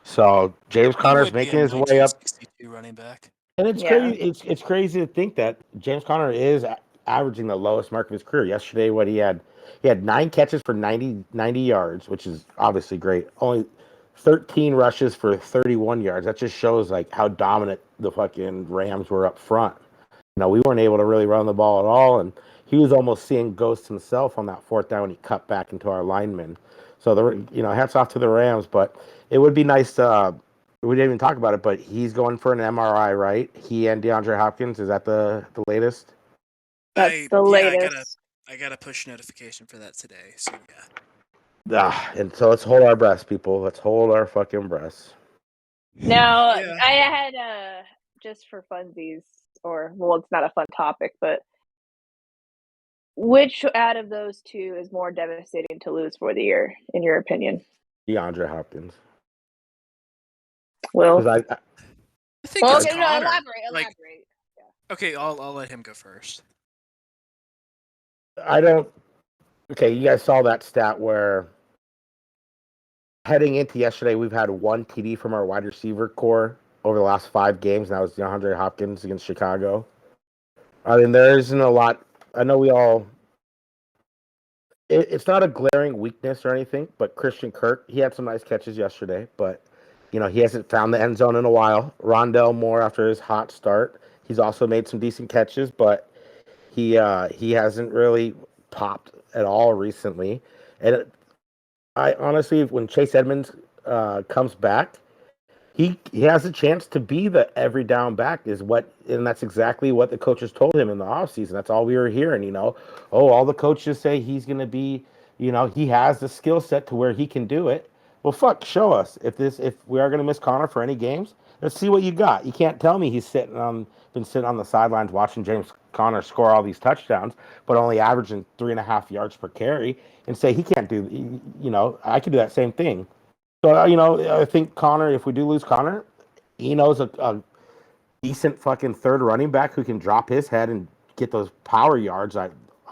[SPEAKER 3] So James
[SPEAKER 2] He
[SPEAKER 3] Conner's
[SPEAKER 2] would be a
[SPEAKER 3] making his way up.
[SPEAKER 2] 1962 running back.
[SPEAKER 3] And it's
[SPEAKER 4] Yeah.
[SPEAKER 3] crazy. It's crazy to think that James Conner is averaging the lowest mark of his career. Yesterday, what he had 9 catches for 90 yards, which is obviously great. Only 13 rushes for 31 yards. That just shows like how dominant the fucking Rams were up front. We weren't able to really run the ball at all, and he was almost seeing ghosts himself on that fourth down when he cut back into our linemen. So hats off to the Rams, but it would be nice to. We didn't even talk about it, but he's going for an MRI, right? He and DeAndre Hopkins. Is that the latest?
[SPEAKER 4] That's the latest.
[SPEAKER 2] I got a push notification for that today. So
[SPEAKER 3] And so let's hold our breaths, people. Let's hold our fucking breaths.
[SPEAKER 4] Now,
[SPEAKER 2] yeah.
[SPEAKER 4] I had just for funsies, it's not a fun topic, but which out of those two is more devastating to lose for the year, in your opinion?
[SPEAKER 3] DeAndre Hopkins.
[SPEAKER 4] Will?
[SPEAKER 3] Because
[SPEAKER 2] I think it's Connor.
[SPEAKER 4] Elaborate.
[SPEAKER 2] Yeah. Okay, I'll let him go first.
[SPEAKER 3] I don't. Okay, you guys saw that stat where heading into yesterday, we've had one TD from our wide receiver core over the last 5 games, and that was DeAndre Hopkins against Chicago. I mean, there isn't a lot. I know we all. It's not a glaring weakness or anything, but Christian Kirk, he had some nice catches yesterday, but he hasn't found the end zone in a while. Rondell Moore, after his hot start, he's also made some decent catches, but he hasn't really popped at all recently. And I honestly, when Chase Edmonds comes back, he has a chance to be the every down back and that's exactly what the coaches told him in the offseason. That's all we were hearing, all the coaches say he's going to be, he has the skill set to where he can do it. Well, fuck, show us if we are going to miss Connor for any games. Let's see what you got. You can't tell me he's been sitting on the sidelines watching James Conner score all these touchdowns, but only averaging 3.5 yards per carry, and say he can't do. I could do that same thing. So, I think Connor, if we do lose Connor, he knows a decent fucking third running back who can drop his head and get those power yards, I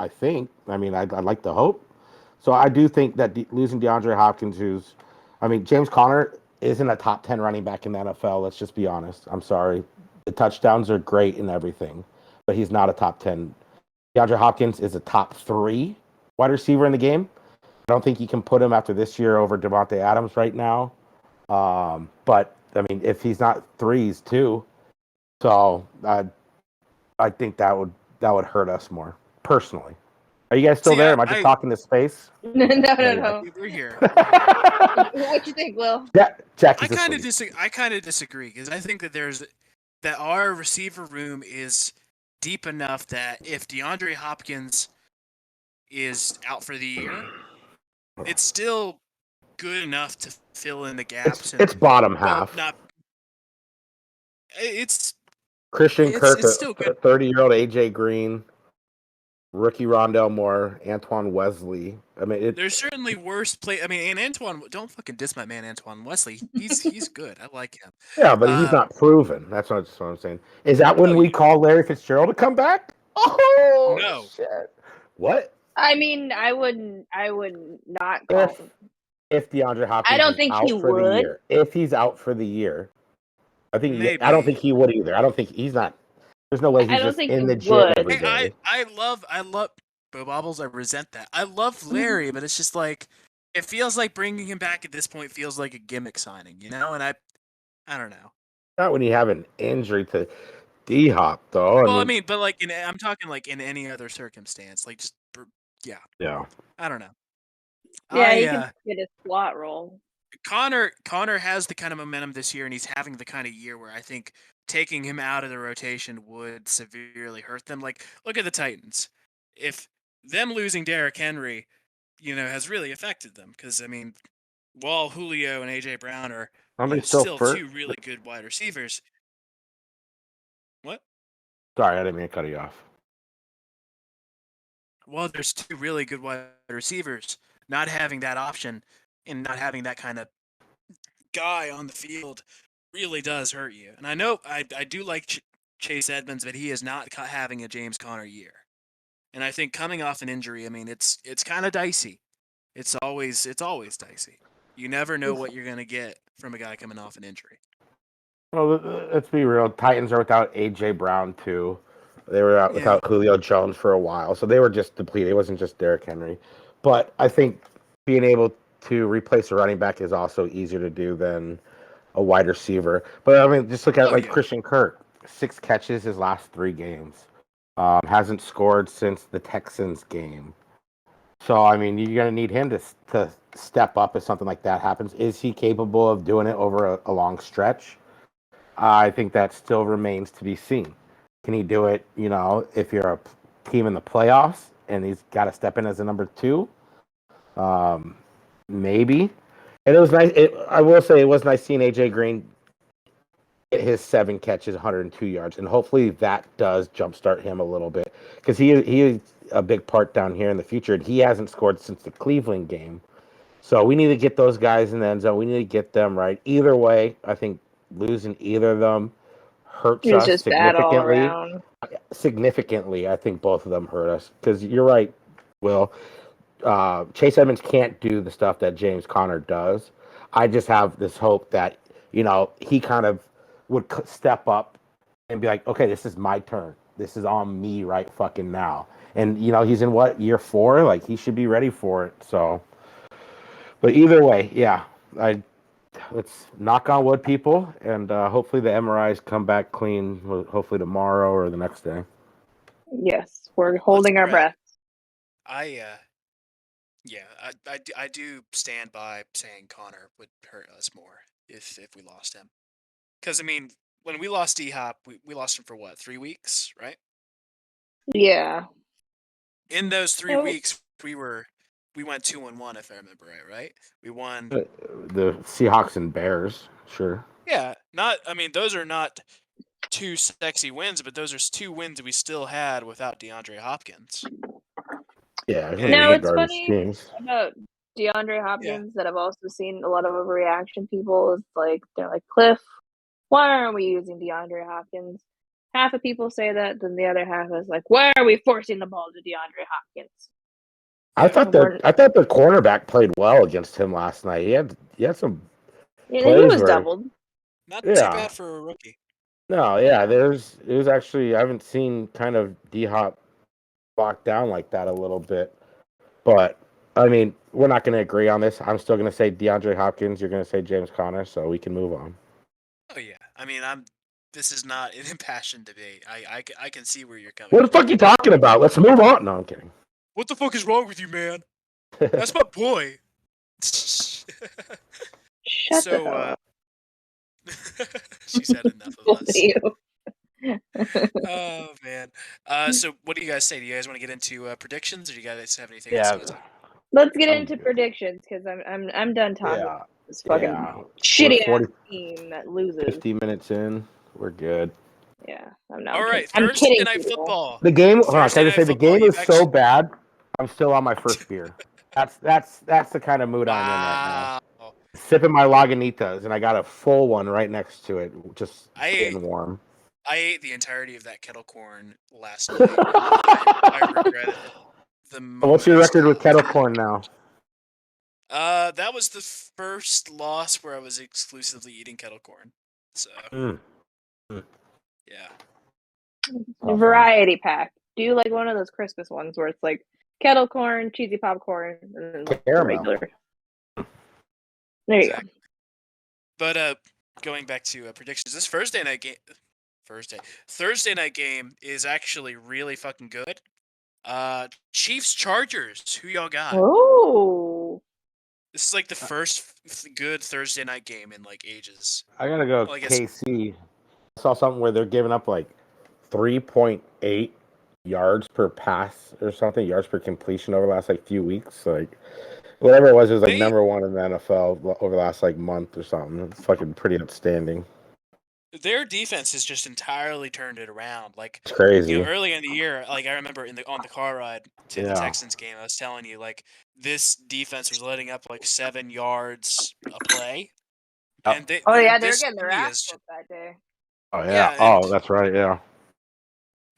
[SPEAKER 3] think. I mean, I'd like to hope. So I do think that losing DeAndre Hopkins, James Conner isn't a top 10 running back in the NFL. Let's just be honest. I'm sorry. The touchdowns are great and everything, but he's not a top 10. DeAndre Hopkins is a top 3 wide receiver in the game. I don't think you can put him after this year over Devontae Adams right now. But I mean, if he's not 3, he's 2. So I think that would hurt us more personally. Are you guys still there? Am I just talking to space?
[SPEAKER 4] No.
[SPEAKER 2] We're here.
[SPEAKER 4] What you think, Will?
[SPEAKER 3] Jack
[SPEAKER 2] I kind of disagree because I think that our receiver room is deep enough that if DeAndre Hopkins is out for the year, it's still good enough to fill in the gaps.
[SPEAKER 3] It's bottom half.
[SPEAKER 2] It's
[SPEAKER 3] Christian Kirk,
[SPEAKER 2] it's still good.
[SPEAKER 3] 30-year-old AJ Green. rookie Rondell Moore, Antoine Wesley. I mean,
[SPEAKER 2] There's certainly worse play. I mean, and Antoine, don't fucking diss my man Antoine Wesley. He's good. I like him.
[SPEAKER 3] yeah, but he's not proven. That's what I'm saying. Is that when we call Larry Fitzgerald to come back? Oh
[SPEAKER 2] No.
[SPEAKER 3] shit! What?
[SPEAKER 4] I mean, I would not call him.
[SPEAKER 3] If DeAndre Hopkins
[SPEAKER 4] I don't think
[SPEAKER 3] out
[SPEAKER 4] he
[SPEAKER 3] for the
[SPEAKER 4] would.
[SPEAKER 3] year, if he's out for the year, I
[SPEAKER 2] Maybe.
[SPEAKER 3] don't think he would either. I don't think he's not. There's no way he's just in the gym every day.
[SPEAKER 2] I love Bo Bobbles. I resent that. I love Larry, but it's just like it feels like bringing him back at this point feels like a gimmick signing, you know. And I don't know.
[SPEAKER 3] Not when you have an injury to D-Hop, though.
[SPEAKER 2] Well, I mean, but like I'm talking like in any other circumstance, like just
[SPEAKER 3] yeah.
[SPEAKER 2] I don't know.
[SPEAKER 4] Yeah, he can get a slot role.
[SPEAKER 2] Connor has the kind of momentum this year, and he's having the kind of year where I think taking him out of the rotation would severely hurt them. Like, look at the Titans. If them losing Derrick Henry, has really affected them, because I mean, while Julio and AJ Brown are still two really good wide receivers. What?
[SPEAKER 3] Sorry, I didn't mean to cut you off.
[SPEAKER 2] Well, there's two really good wide receivers. Not having that option and not having that kind of guy on the field really does hurt you. And I know I do like Chase Edmonds, but he is not having a James Conner year. And I think coming off an injury, I mean, it's kind of dicey. It's always dicey. You never know what you're going to get from a guy coming off an injury.
[SPEAKER 3] Well, let's be real. Titans are without AJ Brown too. They were out without Julio Jones for a while, so they were just depleted. It wasn't just Derrick Henry. But I think being able to replace a running back is also easier to do than a wide receiver. But I mean, just look at Christian Kirk, 6 catches his last 3 games. Hasn't scored since the Texans game. So I mean, you're gonna need him to step up if something like that happens. Is he capable of doing it over a long stretch? I think that still remains to be seen. Can he do it? If you're a team in the playoffs and he's got to step in as a number 2. Maybe. And it was nice. I will say it was nice seeing AJ Green get his 7 catches, 102 yards, and hopefully that does jumpstart him a little bit, because he is a big part down here in the future. And he hasn't scored since the Cleveland game, so we need to get those guys in the end zone. We need to get them right. Either way, I think losing either of them hurts us
[SPEAKER 4] just
[SPEAKER 3] significantly.
[SPEAKER 4] Bad all around.
[SPEAKER 3] Significantly, I think both of them hurt us, because you're right, Will. Chase Edmonds can't do the stuff that James Conner does. I just have this hope that he kind of would step up and be like, okay, this is my turn. This is on me right fucking now. And he's in year 4? Like, he should be ready for it. So, but either way, yeah, let's knock on wood, people, and hopefully the MRIs come back clean. Hopefully tomorrow or the next day.
[SPEAKER 4] Yes, we're holding our breath.
[SPEAKER 2] I do stand by saying Connor would hurt us more if we lost him. Because I mean, when we lost D-Hop, we lost him for what, 3 weeks, right?
[SPEAKER 4] Yeah.
[SPEAKER 2] In those 3 weeks, we went 2-1 if I remember right? We won
[SPEAKER 3] the Seahawks and Bears, sure.
[SPEAKER 2] Yeah, those are not 2 sexy wins, but those are 2 wins that we still had without DeAndre Hopkins.
[SPEAKER 3] Yeah.
[SPEAKER 4] Now it's funny about DeAndre Hopkins that I've also seen a lot of overreaction. People is like, they're like, Cliff, why aren't we using DeAndre Hopkins? Half of people say that, then the other half is like, why are we forcing the ball to DeAndre Hopkins?
[SPEAKER 3] I thought the cornerback played well against him last night. He had some.
[SPEAKER 4] Yeah, he was doubled.
[SPEAKER 2] Not too bad for a rookie.
[SPEAKER 3] No, yeah, it was actually, I haven't seen kind of D-Hop locked down like that a little bit. But I mean, we're not going to agree on this. I'm still going to say DeAndre Hopkins. You're going to say James Conner, so we can move on.
[SPEAKER 2] Oh yeah, I mean, this is not an impassioned debate. I can see where you're coming.
[SPEAKER 3] What the fuck are you talking about? Let's move on. No, I'm kidding.
[SPEAKER 2] What the fuck is wrong with you, man? That's my boy.
[SPEAKER 4] Shut up.
[SPEAKER 2] She said enough of us. Oh man. So what do you guys say? Do you guys want to get into predictions, or do you guys have anything else?
[SPEAKER 4] Let's get into predictions, because I'm done talking about this fucking shitty ass team that loses.
[SPEAKER 3] 50 minutes in, we're good.
[SPEAKER 4] Yeah, I'm not.
[SPEAKER 2] All right,
[SPEAKER 4] I'm
[SPEAKER 2] Thursday
[SPEAKER 4] kidding.
[SPEAKER 2] night
[SPEAKER 4] people.
[SPEAKER 2] football.
[SPEAKER 3] The game. Hold on,
[SPEAKER 2] Thursday
[SPEAKER 3] can I just
[SPEAKER 2] night
[SPEAKER 3] say the
[SPEAKER 2] football.
[SPEAKER 3] game
[SPEAKER 2] You've
[SPEAKER 3] is so
[SPEAKER 2] actually
[SPEAKER 3] bad. I'm still on my first beer. That's the kind of mood I'm in right now.
[SPEAKER 2] wow.
[SPEAKER 3] Sipping my Lagunitas, and I got a full one right next to it, just getting warm.
[SPEAKER 2] I ate the entirety of that kettle corn last night. I regret it the most.
[SPEAKER 3] What's your record with kettle corn now?
[SPEAKER 2] That was the first loss where I was exclusively eating kettle corn. So, yeah.
[SPEAKER 4] Variety pack. Do you like one of those Christmas ones where it's like kettle corn, cheesy popcorn, and then like regular? There you go.
[SPEAKER 2] But going back to predictions, this Thursday night game is actually really fucking good. Chiefs Chargers. Who y'all got?
[SPEAKER 4] Oh.
[SPEAKER 2] This is like the first good Thursday night game in like ages.
[SPEAKER 3] I gotta go KC. I saw something where they're giving up like 3.8 yards per pass or something, yards per completion over the last like few weeks. Like whatever it was like number one in the NFL over the last like month or something. It's fucking pretty outstanding.
[SPEAKER 2] Their defense has just entirely turned it around. Like
[SPEAKER 3] it's crazy.
[SPEAKER 2] You know, early in the year, like I remember on the car ride to the Texans game, I was telling you like this defense was letting up like 7 yards a play. And
[SPEAKER 4] they were getting their ass whooped that day.
[SPEAKER 3] Oh yeah. That's right. Yeah.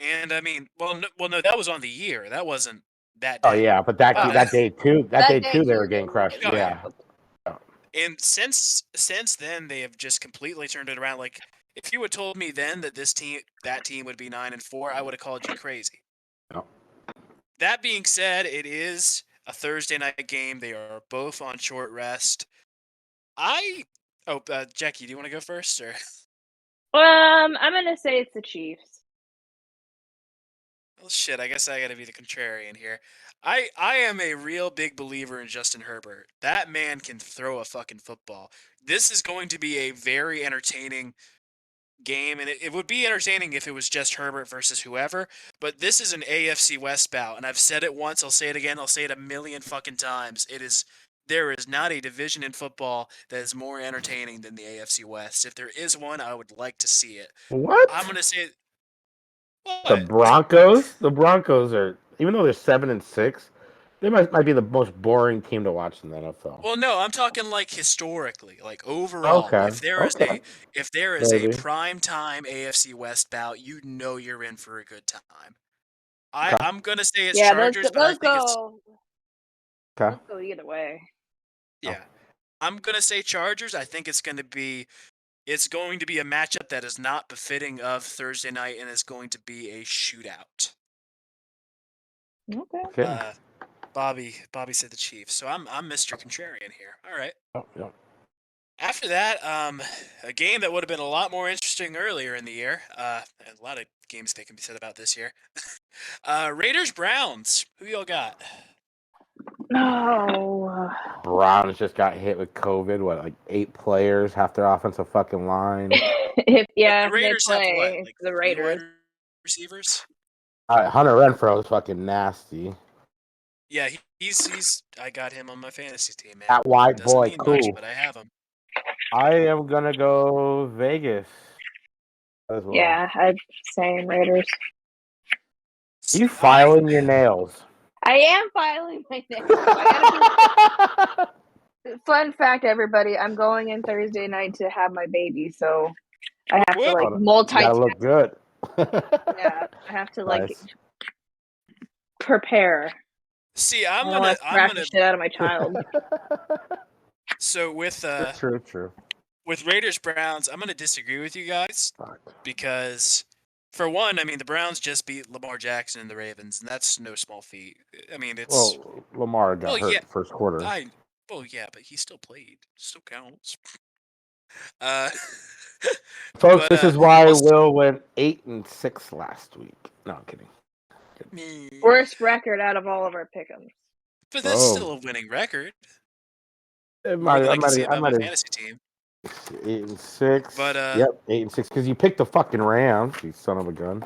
[SPEAKER 2] And I mean, well, no, that was on the year. That wasn't that day.
[SPEAKER 3] Oh yeah, but that day too. That day too, they were getting crushed. Yeah.
[SPEAKER 2] And since then, they have just completely turned it around. Like, if you had told me then that that team would be 9-4, I would have called you crazy.
[SPEAKER 3] No.
[SPEAKER 2] That being said, it is a Thursday night game. They are both on short rest. Jackie, do you want to go first, or?
[SPEAKER 4] I'm gonna say it's the Chiefs.
[SPEAKER 2] Well, shit, I guess I gotta be the contrarian here. I am a real big believer in Justin Herbert. That man can throw a fucking football. This is going to be a very entertaining game, and it would be entertaining if it was just Herbert versus whoever, but this is an AFC West bout, and I've said it once, I'll say it again, I'll say it a million fucking times. There is not a division in football that is more entertaining than the AFC West. If there is one, I would like to see it.
[SPEAKER 3] What?
[SPEAKER 2] I'm gonna say
[SPEAKER 3] the Broncos. The Broncos are, even though they're 7-6, they might be the most boring team to watch in the NFL.
[SPEAKER 2] Well, no, I'm talking like historically, like overall. Okay. If there is a prime time AFC West bout, you know you're in for a good time. I'm gonna say it's Chargers, but I think it's
[SPEAKER 4] let's go either way.
[SPEAKER 2] Yeah, I'm gonna say Chargers. I think it's going to be a matchup that is not befitting of Thursday night, and it's going to be a shootout.
[SPEAKER 4] Okay.
[SPEAKER 2] Bobby said the Chiefs, so I'm Mr. Contrarian here. All right.
[SPEAKER 3] Oh, yeah.
[SPEAKER 2] After that, a game that would have been a lot more interesting earlier in the year. A lot of games that can be said about this year. Raiders Browns. Who y'all got?
[SPEAKER 4] No.
[SPEAKER 3] Browns just got hit with COVID. What, like 8 players, half their offensive fucking line?
[SPEAKER 2] The Raiders have what? Like
[SPEAKER 4] the Raiders
[SPEAKER 2] wide receivers.
[SPEAKER 3] Hunter Renfrow is fucking nasty.
[SPEAKER 2] Yeah, he's. I got him on my fantasy team, man.
[SPEAKER 3] That white boy, cool.
[SPEAKER 2] Much, but I have him.
[SPEAKER 3] I am gonna go Vegas as well.
[SPEAKER 4] Yeah, I'm saying Raiders.
[SPEAKER 3] Are you filing your nails?
[SPEAKER 4] I am filing my nails. Fun fact, everybody, I'm going in Thursday night to have my baby, so I have to like multitask.
[SPEAKER 3] You gotta look good.
[SPEAKER 4] Yeah, I have to like prepare.
[SPEAKER 2] See, I'm gonna
[SPEAKER 4] shit out of my child.
[SPEAKER 2] So with
[SPEAKER 3] true.
[SPEAKER 2] With Raiders Browns, I'm gonna disagree with you guys because, for one, I mean the Browns just beat Lamar Jackson and the Ravens, and that's no small feat. I mean it's
[SPEAKER 3] Lamar got hurt first quarter.
[SPEAKER 2] But he still played. Still counts.
[SPEAKER 3] Folks, this is why Will went 8-6 last week. No, I'm kidding.
[SPEAKER 4] Worst record out of all of our pick'ems.
[SPEAKER 2] But that's still a winning record.
[SPEAKER 3] I might
[SPEAKER 2] have my fantasy team.
[SPEAKER 3] 8-6.
[SPEAKER 2] But
[SPEAKER 3] 8-6 because you picked the fucking Rams, you son of a gun.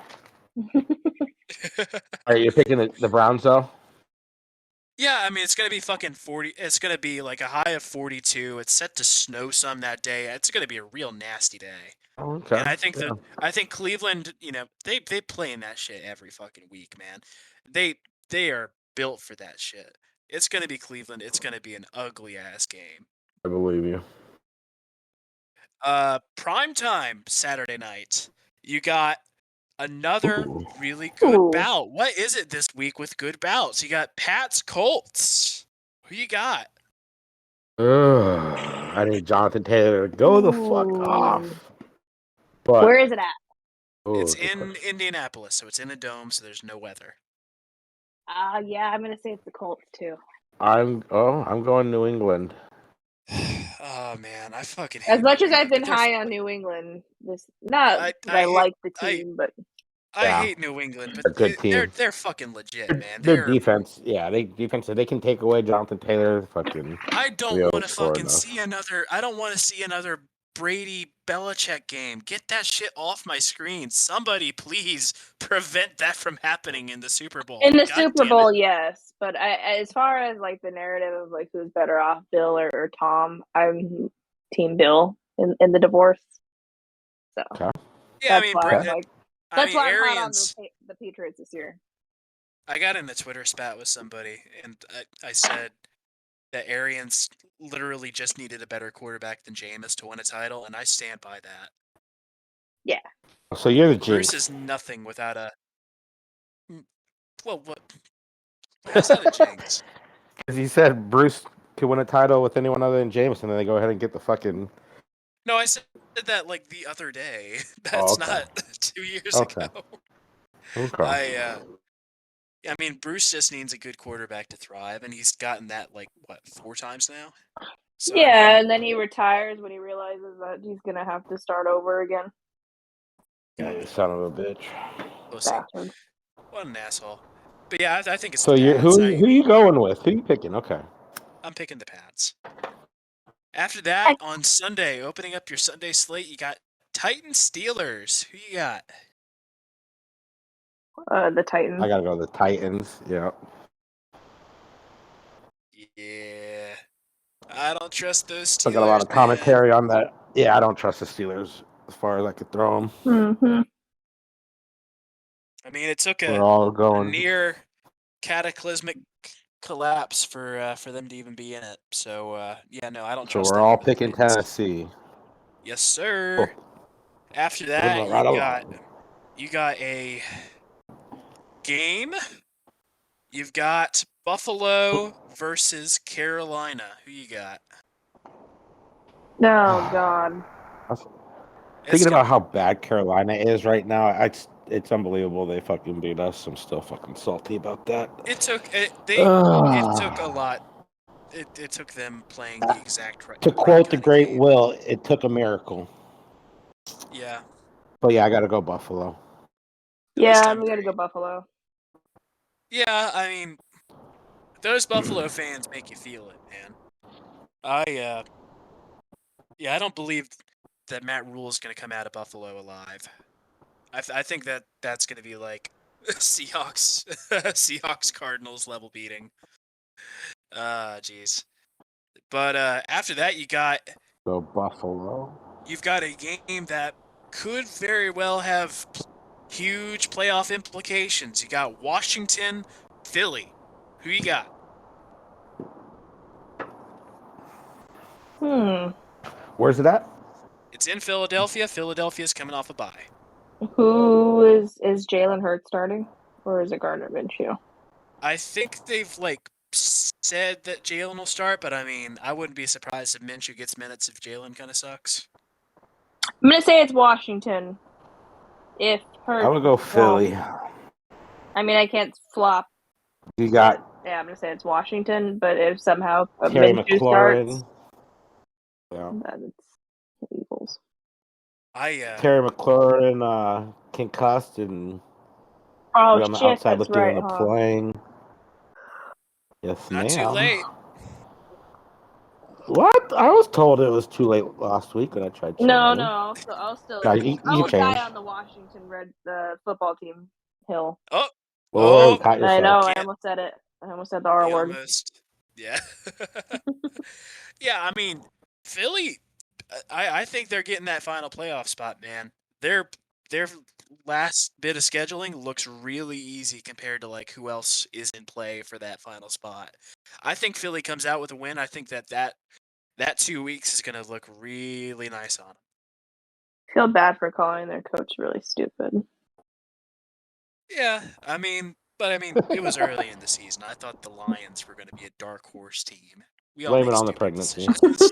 [SPEAKER 3] Are you picking the Browns though?
[SPEAKER 2] Yeah, I mean, it's going to be fucking 40. It's going to be like a high of 42. It's set to snow some that day. It's going to be a real nasty day.
[SPEAKER 3] Okay.
[SPEAKER 2] And I think
[SPEAKER 3] yeah.
[SPEAKER 2] I think Cleveland, they play in that shit every fucking week, man. They are built for that shit. It's going to be Cleveland. It's going to be an ugly ass game.
[SPEAKER 3] I believe you.
[SPEAKER 2] Prime time Saturday night. You got another
[SPEAKER 3] Ooh.
[SPEAKER 2] really good
[SPEAKER 4] Ooh.
[SPEAKER 2] bout. What is it this week with good bouts? You got Pats Colts. Who you got?
[SPEAKER 3] I need Jonathan Taylor to go the fuck off. But
[SPEAKER 4] Where is it at?
[SPEAKER 2] It's in Indianapolis, so it's in a dome, so there's no weather.
[SPEAKER 4] Yeah, I'm gonna say it's the Colts too.
[SPEAKER 3] I'm going New England.
[SPEAKER 2] Oh man, I fucking hate
[SPEAKER 4] As much
[SPEAKER 2] New
[SPEAKER 4] as I've
[SPEAKER 2] England,
[SPEAKER 4] been high on New England, not because I like the team, but
[SPEAKER 2] I
[SPEAKER 3] Yeah.
[SPEAKER 2] hate New England, but
[SPEAKER 3] They're a good team.
[SPEAKER 2] they're fucking legit, man.
[SPEAKER 3] Their defense, they can take away Jonathan Taylor. Fucking.
[SPEAKER 2] I don't want to fucking see another. I don't want to see another Brady Belichick game. Get that shit off my screen. Somebody please prevent that from happening in the Super Bowl.
[SPEAKER 4] In the Super Bowl, yes. But as far as like the narrative of like who's better off, Bill or Tom, I'm Team Bill in the divorce. So
[SPEAKER 3] okay.
[SPEAKER 2] Yeah,
[SPEAKER 4] that's why I'm like, that's why I'm hot on the Patriots this year.
[SPEAKER 2] I got in a Twitter spat with somebody, and I said that Arians literally just needed a better quarterback than Jameis to win a title, and I stand by that.
[SPEAKER 4] Yeah.
[SPEAKER 3] So you're the jinx.
[SPEAKER 2] Bruce is nothing without a. Well, what? How's that a jinx?
[SPEAKER 3] Because you said Bruce could win a title with anyone other than Jameis, and then they go ahead and get the fucking.
[SPEAKER 2] No, I said that like the other day. That's not 2 years ago.
[SPEAKER 3] Okay.
[SPEAKER 2] I mean, Bruce just needs a good quarterback to thrive, and he's gotten that like what 4 times now. So,
[SPEAKER 4] yeah, and then he retires when he realizes that he's gonna have to start over again.
[SPEAKER 3] Yeah, you son of a bitch.
[SPEAKER 4] Bastard.
[SPEAKER 2] What an asshole. But yeah, I think it's.
[SPEAKER 3] So who are you going with? Who are you picking? Okay.
[SPEAKER 2] I'm picking the Pats. After that, on Sunday, opening up your Sunday slate, you got Titans Steelers. Who you got?
[SPEAKER 4] The Titans.
[SPEAKER 3] I gotta go the Titans. Yeah.
[SPEAKER 2] Yeah. I don't trust those Steelers.
[SPEAKER 3] I got a lot of commentary on that. Yeah, I don't trust the Steelers as far as I could throw them.
[SPEAKER 4] Mm-hmm.
[SPEAKER 2] I mean, it took
[SPEAKER 3] a
[SPEAKER 2] near cataclysmic collapse for them to even be in it. So yeah, no, I don't trust.
[SPEAKER 3] So we're all picking Tennessee.
[SPEAKER 2] Yes, sir. Cool. After that, you got a game. You've got Buffalo versus Carolina. Who you got?
[SPEAKER 4] Oh God.
[SPEAKER 3] Thinking about how bad Carolina is right now, it's unbelievable they fucking beat us. I'm still fucking salty about that.
[SPEAKER 2] It took a lot. It took them playing the exact right.
[SPEAKER 3] To quote the great Will, it took a miracle.
[SPEAKER 2] Yeah.
[SPEAKER 3] But yeah, I gotta go Buffalo.
[SPEAKER 4] Yeah, we gotta go Buffalo.
[SPEAKER 2] Yeah, I mean, those Buffalo fans make you feel it, man. I don't believe that Matt Rule is going to come out of Buffalo alive. I think that's going to be like Seahawks Cardinals level beating. Jeez. But after that, you got
[SPEAKER 3] Buffalo.
[SPEAKER 2] You've got a game that could very well have huge playoff implications. You got Washington, Philly. Who you got?
[SPEAKER 3] Where's it at?
[SPEAKER 2] It's in Philadelphia. Philadelphia's coming off a bye.
[SPEAKER 4] Who is Jalen Hurts starting, or is it Gardner Minshew?
[SPEAKER 2] I think they've said that Jalen will start, but I mean, I wouldn't be surprised if Minshew gets minutes if Jalen kind of sucks.
[SPEAKER 4] I'm gonna say it's Washington. If Hurts,
[SPEAKER 3] I would go Philly.
[SPEAKER 4] I mean, I can't flop.
[SPEAKER 3] You got.
[SPEAKER 4] Yeah, I'm gonna say it's Washington, but if somehow
[SPEAKER 3] Terry
[SPEAKER 4] Minshew
[SPEAKER 3] McLaurin.
[SPEAKER 4] starts, then it's the Eagles.
[SPEAKER 3] Terry McLaurin concussed and on the outside looking
[SPEAKER 4] right,
[SPEAKER 3] on the playing. Yes,
[SPEAKER 2] Not too late.
[SPEAKER 3] What? I was told it was too late last week when I tried.
[SPEAKER 4] No, I'll still.
[SPEAKER 3] You
[SPEAKER 4] die on the Washington football team hill.
[SPEAKER 3] I know.
[SPEAKER 4] I almost said it. I almost said the R word.
[SPEAKER 2] Almost. Yeah. Yeah, I mean, Philly, I think they're getting that final playoff spot, man. Their last bit of scheduling looks really easy compared to like who else is in play for that final spot. I think Philly comes out with a win. I think that 2 weeks is going to look really nice on them.
[SPEAKER 4] Feel bad for calling their coach really stupid.
[SPEAKER 2] Yeah, I mean, it was early in the season. I thought the Lions were going to be a dark horse team. We all
[SPEAKER 3] Blame
[SPEAKER 2] make
[SPEAKER 3] it on the
[SPEAKER 2] stupid
[SPEAKER 3] pregnancy.
[SPEAKER 2] decisions.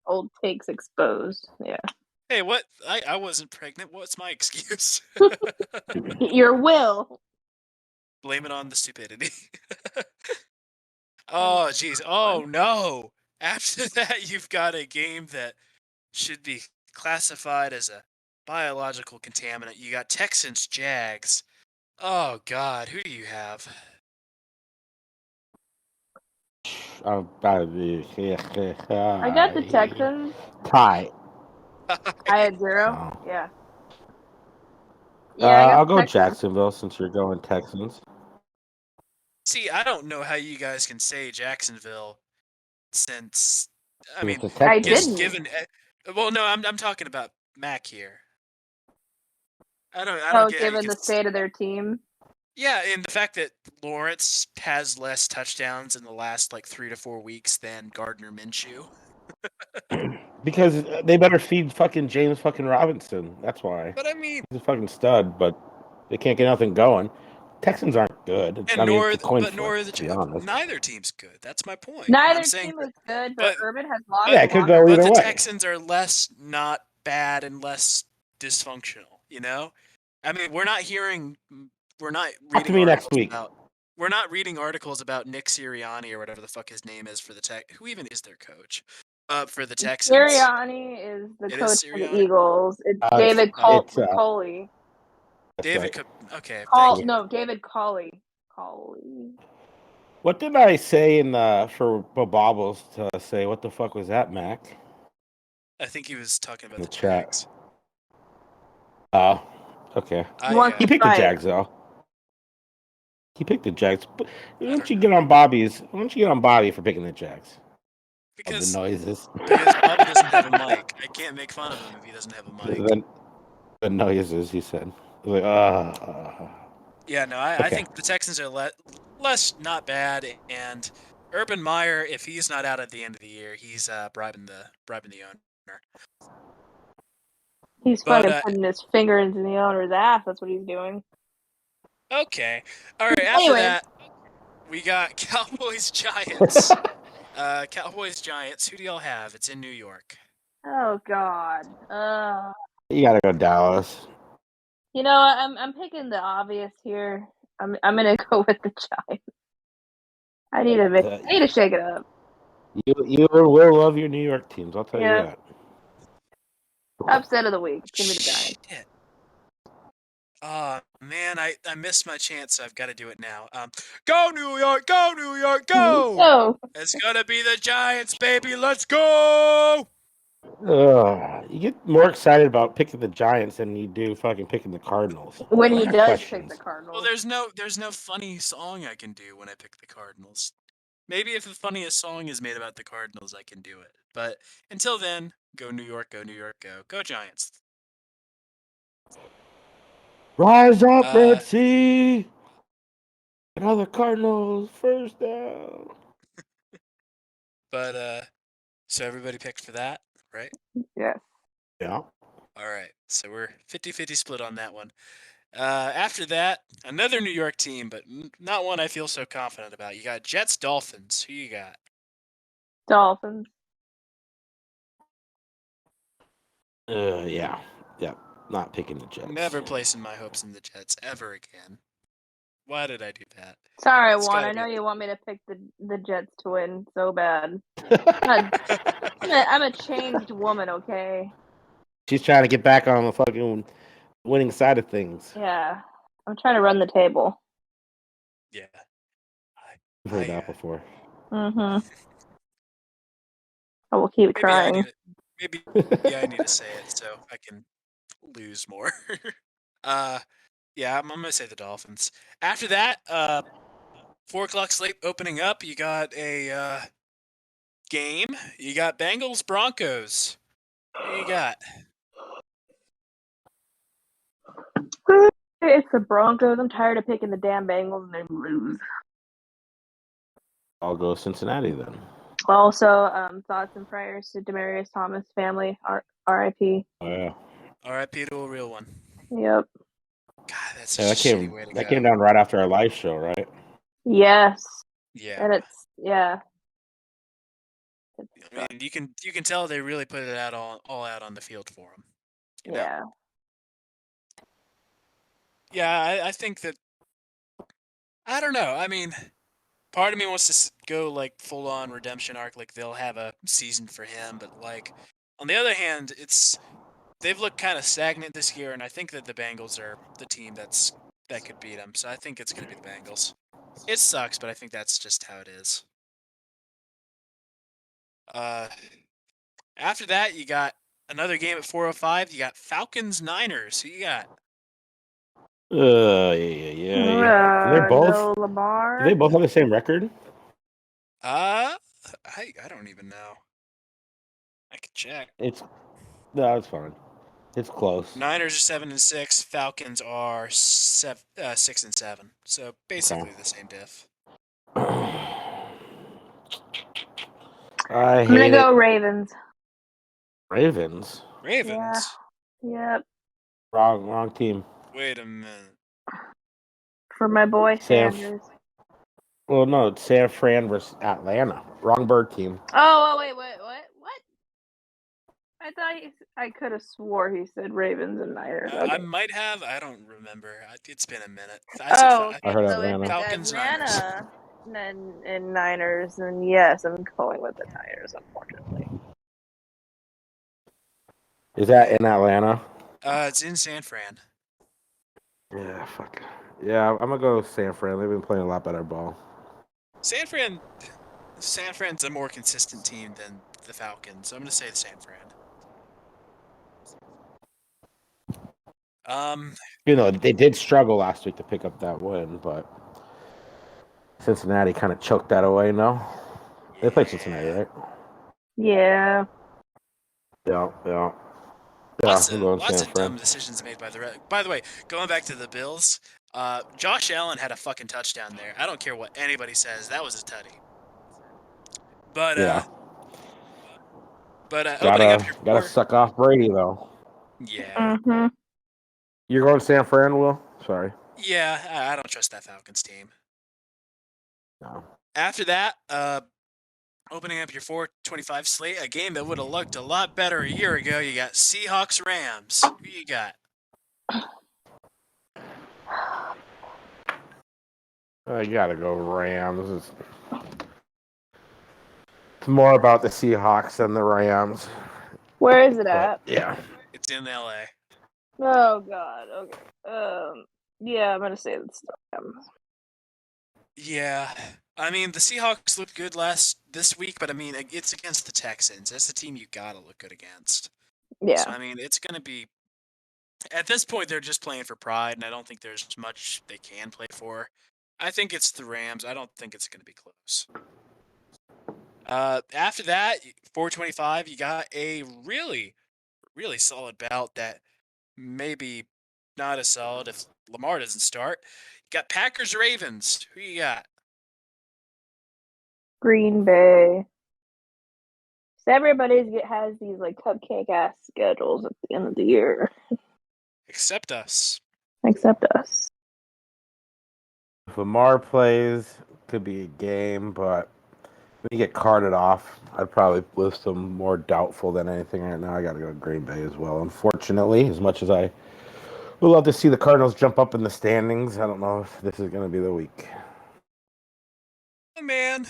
[SPEAKER 4] Old takes exposed. Yeah.
[SPEAKER 2] Hey, what? I wasn't pregnant. What's my excuse?
[SPEAKER 4] Your will.
[SPEAKER 2] Blame it on the stupidity. Oh, jeez. Oh, no. After that, you've got a game that should be classified as a biological contaminant. You got Texans, Jags. Oh, God. Who do you have?
[SPEAKER 4] I got the Texans.
[SPEAKER 3] Tie.
[SPEAKER 4] I had 0.
[SPEAKER 3] Oh.
[SPEAKER 4] Yeah. Yeah, I got
[SPEAKER 3] I'll
[SPEAKER 4] the
[SPEAKER 3] go
[SPEAKER 4] Texans.
[SPEAKER 3] Jacksonville since you're going Texans.
[SPEAKER 2] See, I don't know how you guys can say Jacksonville since, I mean,
[SPEAKER 3] It's the
[SPEAKER 4] I
[SPEAKER 3] Texans.
[SPEAKER 4] didn't.
[SPEAKER 2] well, no, I'm talking about Mac here. I don't get how you
[SPEAKER 4] Given
[SPEAKER 2] can
[SPEAKER 4] the state of their team.
[SPEAKER 2] Yeah, and the fact that Lawrence has less touchdowns in the last like 3 to 4 weeks than Gardner Minshew.
[SPEAKER 3] Because they better feed fucking James fucking Robinson. That's why.
[SPEAKER 2] But I mean,
[SPEAKER 3] He's a fucking stud, but they can't get nothing going. Texans aren't good.
[SPEAKER 2] and
[SPEAKER 3] I mean,
[SPEAKER 2] nor
[SPEAKER 3] it's a coin
[SPEAKER 2] but nor
[SPEAKER 3] flip,
[SPEAKER 2] the
[SPEAKER 3] to be honest.
[SPEAKER 2] neither team's good. That's my point.
[SPEAKER 4] Neither
[SPEAKER 2] I'm saying
[SPEAKER 4] team is good,
[SPEAKER 2] but
[SPEAKER 4] Urban has lost.
[SPEAKER 3] Yeah, it could go
[SPEAKER 2] but
[SPEAKER 3] either
[SPEAKER 2] the
[SPEAKER 3] way.
[SPEAKER 2] Texans are less not bad and less dysfunctional, you know? I mean, we're not
[SPEAKER 3] Talk to me next week.
[SPEAKER 2] We're not reading articles about Nick Sirianni or whatever the fuck his name is for the Tech. Who even is their coach? For the Texans.
[SPEAKER 4] Sirianni is the
[SPEAKER 2] It
[SPEAKER 4] coach
[SPEAKER 2] is
[SPEAKER 4] for the
[SPEAKER 2] Sirianni?
[SPEAKER 4] Eagles. It's David Coley.
[SPEAKER 2] David,
[SPEAKER 3] right.
[SPEAKER 2] okay, thank you.
[SPEAKER 4] David Coley. Coley.
[SPEAKER 3] What did I say for Bobbles to say? What the fuck was that, Mac?
[SPEAKER 2] I think he was talking about
[SPEAKER 3] In
[SPEAKER 2] the
[SPEAKER 3] chat.
[SPEAKER 2] Jags.
[SPEAKER 3] Oh, okay. He picked the Jags though. He picked the Jags. Why don't you get on Bobby for picking the Jags?
[SPEAKER 2] Because
[SPEAKER 3] the noises.
[SPEAKER 2] Because Bobby doesn't have a mic. I can't make fun of him if he doesn't have a mic.
[SPEAKER 3] The noises, he said. Like,
[SPEAKER 2] Yeah, no, I think the Texans are less not bad, and Urban Meyer, if he's not out at the end of the year, he's bribing the owner.
[SPEAKER 4] He's fucking putting his finger into the owner's ass. That's what he's doing.
[SPEAKER 2] Okay. All right. After that, we got Cowboys Giants. Cowboys Giants. Who do y'all have? It's in New York.
[SPEAKER 4] Oh God.
[SPEAKER 3] You gotta go Dallas.
[SPEAKER 4] You know, I'm picking the obvious here. I'm gonna go with the Giants. I need to shake it up.
[SPEAKER 3] You will love your New York teams. I'll tell you that.
[SPEAKER 4] Upset of the week. It's gonna be the Giants.
[SPEAKER 2] Shit. Man, I missed my chance, so I've got to do it now. Go New York, go New York, go!
[SPEAKER 4] Go!
[SPEAKER 2] It's gonna be the Giants, baby. Let's go!
[SPEAKER 3] You get more excited about picking the Giants than you do fucking picking the Cardinals.
[SPEAKER 4] When he does pick the Cardinals.
[SPEAKER 2] Well, there's no funny song I can do when I pick the Cardinals. Maybe if the funniest song is made about the Cardinals, I can do it. But until then, go New York, go New York, go. Go Giants.
[SPEAKER 3] Rise up, Red Sea! Another Cardinals first down.
[SPEAKER 2] But, so everybody picked for that, right?
[SPEAKER 4] Yeah.
[SPEAKER 3] Yeah.
[SPEAKER 2] All right. So we're 50-50 split on that one. After that, another New York team, but not one I feel so confident about. You got Jets, Dolphins. Who you got?
[SPEAKER 4] Dolphins.
[SPEAKER 3] Yeah. Not picking the Jets.
[SPEAKER 2] Never placing my hopes in the Jets ever again. Why did I do that?
[SPEAKER 4] Sorry, Juan. I know you want me to pick the Jets to win so bad. I'm a changed woman, okay?
[SPEAKER 3] She's trying to get back on the fucking winning side of things.
[SPEAKER 4] Yeah. I'm trying to run the table.
[SPEAKER 2] Yeah.
[SPEAKER 3] I've heard that before.
[SPEAKER 4] Mm-hmm. I will keep trying.
[SPEAKER 2] Maybe I need to say it so I can lose more. Yeah, I'm gonna say the Dolphins. After that, 4 o'clock slate opening up. You got a game. You got Bengals Broncos. Who you got?
[SPEAKER 4] It's the Broncos. I'm tired of picking the damn Bengals and they lose.
[SPEAKER 3] I'll go Cincinnati then.
[SPEAKER 4] Also, thoughts and prayers to Demaryius Thomas family. R.I.P.
[SPEAKER 3] Oh yeah.
[SPEAKER 2] R.I.P. to a real one.
[SPEAKER 4] Yep.
[SPEAKER 2] God, that's
[SPEAKER 3] Yeah,
[SPEAKER 2] such a shitty way to go.
[SPEAKER 3] that came down right after our live show, right?
[SPEAKER 4] Yes.
[SPEAKER 2] Yeah.
[SPEAKER 4] And it's yeah.
[SPEAKER 2] I mean, you can tell they really put it out all out on the field for him. You know?
[SPEAKER 4] Yeah.
[SPEAKER 2] Yeah, I think that. I don't know. I mean, part of me wants to go like full on redemption arc, like they'll have a season for him. But like, on the other hand, they've looked kind of stagnant this year, and I think that the Bengals are the team that could beat them. So I think it's going to be the Bengals. It sucks, but I think that's just how it is. After that, you got another game at 4:05. You got Falcons Niners. Who you got?
[SPEAKER 3] Yeah. Do
[SPEAKER 4] No Lamar.
[SPEAKER 3] they both have the same record?
[SPEAKER 2] I don't even know. I could check.
[SPEAKER 3] No, it's fine. It's close.
[SPEAKER 2] Niners are 7-6. Falcons are 6-7. So basically the same diff.
[SPEAKER 3] I'm
[SPEAKER 4] gonna go Ravens.
[SPEAKER 3] Ravens.
[SPEAKER 2] Ravens.
[SPEAKER 4] Yeah. Yep.
[SPEAKER 3] Wrong team.
[SPEAKER 2] Wait a minute.
[SPEAKER 4] For my boy Sanders.
[SPEAKER 3] Well, no, it's San Fran versus Atlanta. Wrong bird team.
[SPEAKER 4] Oh wait, what? I thought I could have swore he said Ravens and Niners. Okay.
[SPEAKER 2] I might have. I don't remember. It's been a minute.
[SPEAKER 4] Okay.
[SPEAKER 3] I heard
[SPEAKER 4] so
[SPEAKER 3] Atlanta.
[SPEAKER 4] If
[SPEAKER 2] Falcons,
[SPEAKER 4] Atlanta and Niners, then yes, I'm going with the Niners, unfortunately.
[SPEAKER 3] Is that in Atlanta?
[SPEAKER 2] It's in San Fran.
[SPEAKER 3] Yeah, fuck. Yeah, I'm gonna go San Fran. They've been playing a lot better ball.
[SPEAKER 2] San Fran's a more consistent team than the Falcons. So I'm gonna say the San Fran.
[SPEAKER 3] You know, they did struggle last week to pick up that win, but Cincinnati kind of choked that away. No, they played Cincinnati, right?
[SPEAKER 4] Yeah.
[SPEAKER 3] Yeah.
[SPEAKER 2] Lots of dumb decisions made by the Red. By the way, going back to the Bills, Josh Allen had a fucking touchdown there. I don't care what anybody says. That was a tutty. But
[SPEAKER 3] yeah.
[SPEAKER 2] Opening up your
[SPEAKER 3] gotta suck off Brady though.
[SPEAKER 2] Yeah.
[SPEAKER 4] Mm-hmm.
[SPEAKER 3] You're going San Fran, Will? Sorry.
[SPEAKER 2] Yeah, I don't trust that Falcons team.
[SPEAKER 3] No.
[SPEAKER 2] After that, opening up your 4:25 slate, a game that would have looked a lot better a year ago. You got Seahawks Rams. Who you got?
[SPEAKER 3] I gotta go Rams. It's more about the Seahawks than the Rams.
[SPEAKER 4] Where is it at?
[SPEAKER 3] Yeah.
[SPEAKER 2] It's in LA.
[SPEAKER 4] Oh God. Okay. Yeah, I'm gonna say it's Rams.
[SPEAKER 2] Yeah. I mean, the Seahawks looked good this week, but I mean, it's against the Texans. That's the team you gotta look good against.
[SPEAKER 4] Yeah.
[SPEAKER 2] So I mean, it's gonna be. At this point, they're just playing for pride, and I don't think there's much they can play for. I think it's the Rams. I don't think it's gonna be close. After that, 4:25, you got a really, really solid bout that maybe not as solid if Lamar doesn't start. You got Packers Ravens. Who you got?
[SPEAKER 4] Green Bay. So everybody has these like cupcake ass schedules at the end of the year.
[SPEAKER 2] Except us.
[SPEAKER 4] Except us.
[SPEAKER 3] If Lamar plays, could be a game, but when you get carted off, I'd probably list them more doubtful than anything right now. I got to go to Green Bay as well. Unfortunately, as much as I would love to see the Cardinals jump up in the standings, I don't know if this is going to be the week.
[SPEAKER 2] Oh, man,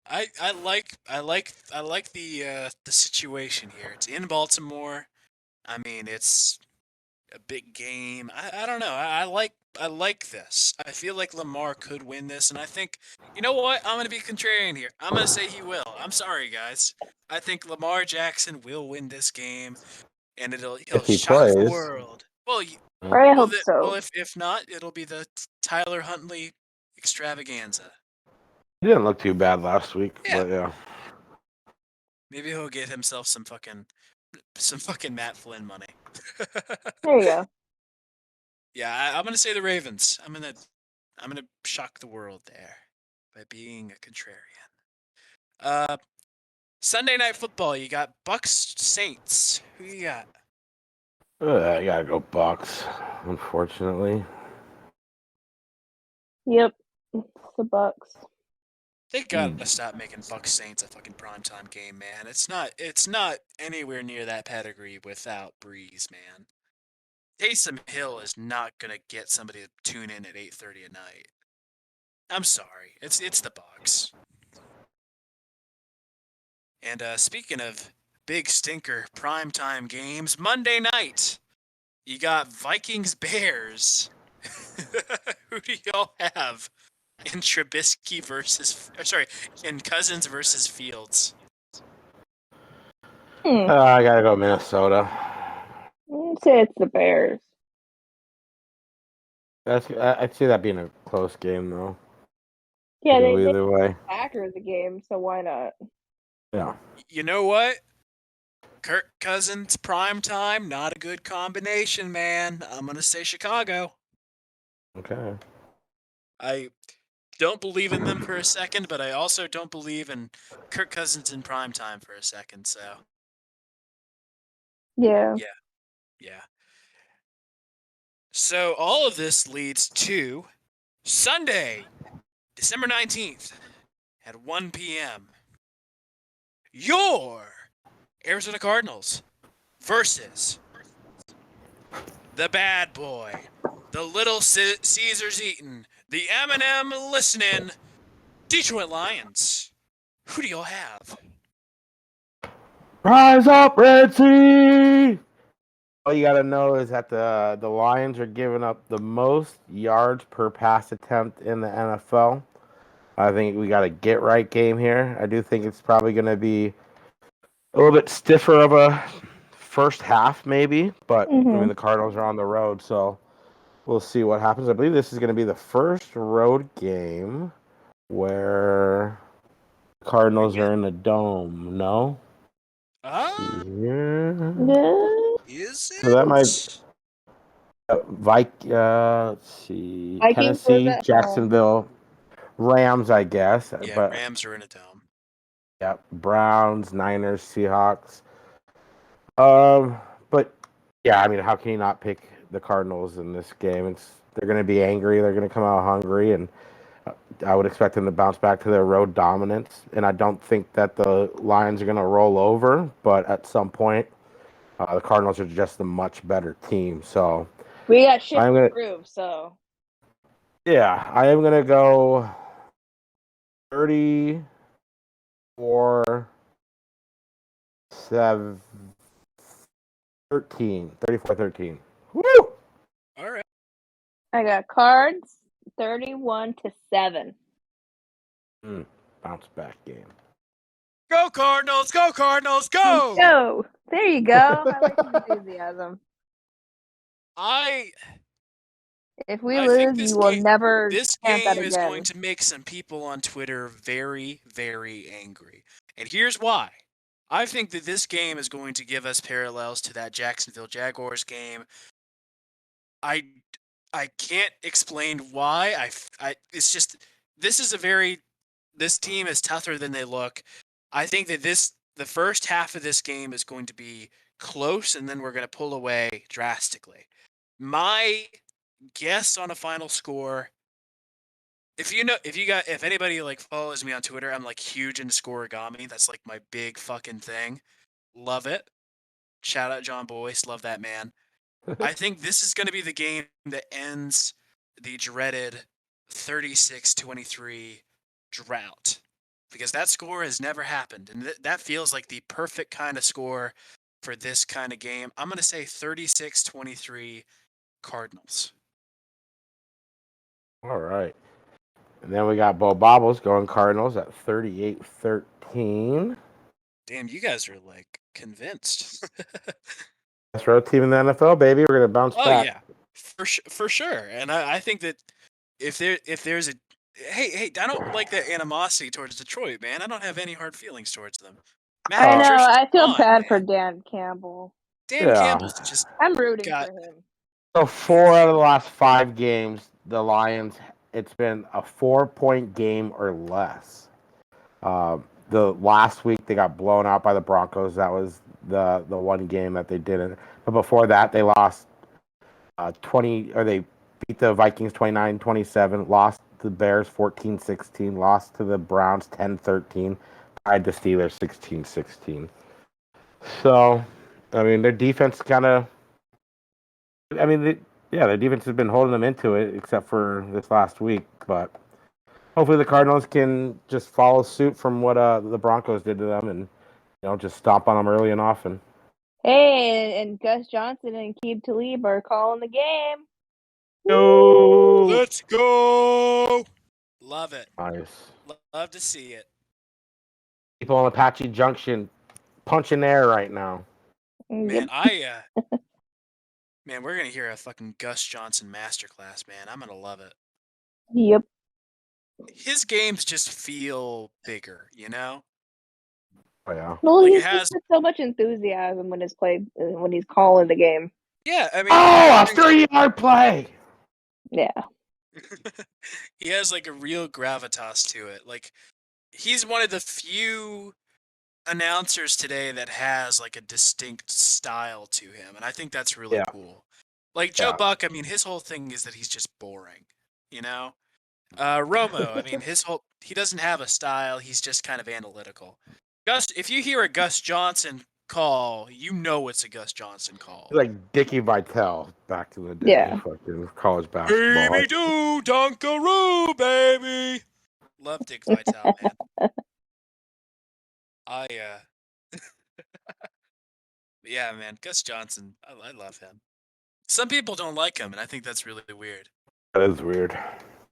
[SPEAKER 2] I like the situation here. It's in Baltimore. I mean, it's a big game. I don't know. I like this. I feel like Lamar could win this, and I think, you know what? I'm gonna be contrarian here. I'm gonna say he will. I'm sorry, guys. I think Lamar Jackson will win this game, and he'll shock the world. Well,
[SPEAKER 4] I hope so.
[SPEAKER 2] Well, if not, it'll be the Tyler Huntley extravaganza.
[SPEAKER 3] He didn't look too bad last week,
[SPEAKER 2] Yeah.
[SPEAKER 3] but yeah.
[SPEAKER 2] Maybe he'll get himself some fucking Matt Flynn money.
[SPEAKER 4] There you go.
[SPEAKER 2] Yeah, I'm gonna say the Ravens. I'm gonna shock the world there by being a contrarian. Sunday Night Football. You got Bucks Saints. Who you got?
[SPEAKER 3] I gotta go Bucks, unfortunately.
[SPEAKER 4] Yep. It's the Bucks.
[SPEAKER 2] They gotta stop making Bucks Saints a fucking primetime game, man. It's not anywhere near that pedigree without Breeze, man. Taysom Hill is not gonna get somebody to tune in at 8:30 at night. I'm sorry. It's the Bucks. And speaking of big stinker primetime games, Monday night, you got Vikings Bears. Who do y'all have in Trubisky in Cousins versus Fields?
[SPEAKER 3] I gotta go Minnesota.
[SPEAKER 4] I'd say it's the Bears.
[SPEAKER 3] I'd see that being a close game, though.
[SPEAKER 4] Yeah,
[SPEAKER 3] Go
[SPEAKER 4] they
[SPEAKER 3] either way.
[SPEAKER 4] Packers the game, so why not?
[SPEAKER 3] Yeah.
[SPEAKER 2] You know what? Kirk Cousins prime time, not a good combination, man. I'm gonna say Chicago.
[SPEAKER 3] Okay.
[SPEAKER 2] I don't believe in them for a second, but I also don't believe in Kirk Cousins in prime time for a second. So
[SPEAKER 4] Yeah.
[SPEAKER 2] yeah. So all of this leads to Sunday, December 19th at 1 p.m. Your Arizona Cardinals versus the bad boy, the little Caesars eating, the M&M listening, Detroit Lions. Who do y'all have?
[SPEAKER 3] Rise up, Red Sea! All you gotta know is that the Lions are giving up the most yards per pass attempt in the NFL. I think we got a get right game here. I do think it's probably going to be a little bit stiffer of a first half, maybe. But I mean, the Cardinals are on the road, so we'll see what happens. I believe this is going to be the first road game where Cardinals are in the dome. No.
[SPEAKER 4] Yeah.
[SPEAKER 2] Is it?
[SPEAKER 3] So that might. Let's see.
[SPEAKER 4] Vikings
[SPEAKER 3] Tennessee,
[SPEAKER 4] live at
[SPEAKER 3] Jacksonville, Rams, I guess.
[SPEAKER 2] Yeah,
[SPEAKER 3] but
[SPEAKER 2] Rams are in a dome.
[SPEAKER 3] yeah, Browns, Niners, Seahawks. But yeah, I mean, how can you not pick the Cardinals in this game? They're going to be angry. They're going to come out hungry, and I would expect them to bounce back to their road dominance. And I don't think that the Lions are going to roll over, but at some point, the Cardinals are just a much better team. So
[SPEAKER 4] we got shit to prove. So
[SPEAKER 3] yeah, I am going to go 34 7 13 34-13. Woo!
[SPEAKER 2] All right.
[SPEAKER 4] I got Cards 31-7.
[SPEAKER 3] Bounce back game.
[SPEAKER 2] Go Cardinals! Go Cardinals! Go!
[SPEAKER 4] Go! There you go. I like the enthusiasm. If we lose, you will never
[SPEAKER 2] This
[SPEAKER 4] chant that
[SPEAKER 2] game is
[SPEAKER 4] again.
[SPEAKER 2] going to make some people on Twitter very, very angry. And here's why. I think that this game is going to give us parallels to that Jacksonville Jaguars game. I can't explain why. It's just this team is tougher than they look. I think that the first half of this game is going to be close, and then we're going to pull away drastically. My guess on a final score. If anybody like follows me on Twitter, I'm like huge into scoregami. That's like my big fucking thing. Love it. Shout out John Boyce. Love that man. I think this is going to be the game that ends the dreaded 36-23 drought, because that score has never happened, and that feels like the perfect kind of score for this kind of game. I'm going to say 36-23 Cardinals.
[SPEAKER 3] All right. And then we got Bo Bobbles going Cardinals at 38-13.
[SPEAKER 2] Damn, you guys are like convinced.
[SPEAKER 3] Best road team in the NFL, baby. We're gonna bounce back.
[SPEAKER 2] Yeah, for sure. And I think that if there's Hey, I don't like that animosity towards Detroit, man. I don't have any hard feelings towards them. Matt
[SPEAKER 4] I know.
[SPEAKER 2] Patricia's
[SPEAKER 4] I feel
[SPEAKER 2] gone,
[SPEAKER 4] bad for
[SPEAKER 2] man.
[SPEAKER 4] Dan Campbell.
[SPEAKER 2] Dan
[SPEAKER 3] Yeah.
[SPEAKER 2] Campbell's just
[SPEAKER 4] I'm rooting
[SPEAKER 2] got.
[SPEAKER 4] for him.
[SPEAKER 3] So 4 out of the last 5 games, the Lions, it's been a 4-point game or less. The last week they got blown out by the Broncos. That was the one game that they didn't. But before that, they lost 20, or they beat the Vikings 29-27, lost to the Bears 14-16, lost to the Browns 10-13, tied the Steelers 16-16. So, I mean, their defense kind of, I mean, their defense has been holding them into it, except for this last week. But hopefully, the Cardinals can just follow suit from what the Broncos did to them, and just stomp on them early and often.
[SPEAKER 4] Hey, and Gus Johnson and Keeb Talib are calling the game.
[SPEAKER 3] Yo!
[SPEAKER 2] Let's go! Love it.
[SPEAKER 3] Nice.
[SPEAKER 2] Love to see it.
[SPEAKER 3] People on Apache Junction punching air right now.
[SPEAKER 2] Man, man, we're gonna hear a fucking Gus Johnson masterclass, man. I'm gonna love it.
[SPEAKER 4] Yep.
[SPEAKER 2] His games just feel bigger, you know?
[SPEAKER 3] Oh, yeah.
[SPEAKER 4] Well,
[SPEAKER 2] Like,
[SPEAKER 4] he's
[SPEAKER 2] it has.
[SPEAKER 4] just got so much enthusiasm when when he's calling the game.
[SPEAKER 2] Yeah, I mean.
[SPEAKER 3] Oh, a 3-yard play!
[SPEAKER 4] Yeah.
[SPEAKER 2] He has like a real gravitas to it. Like, he's one of the few announcers today that has like a distinct style to him, and I think that's really cool. Like Joe Buck, I mean, his whole thing is that he's just boring, you know. Romo, I mean, he doesn't have a style. He's just kind of analytical. Gus, if you hear a Gus Johnson call, you know it's a Gus Johnson call.
[SPEAKER 3] Like Dickie Vitale back in the day.
[SPEAKER 4] Yeah.
[SPEAKER 3] Fucking college basketball.
[SPEAKER 2] Baby do Dunkaroo, baby. Love Dick Vitale, man. Yeah, man, Gus Johnson, I love him. Some people don't like him, and I think that's really weird.
[SPEAKER 3] That is weird.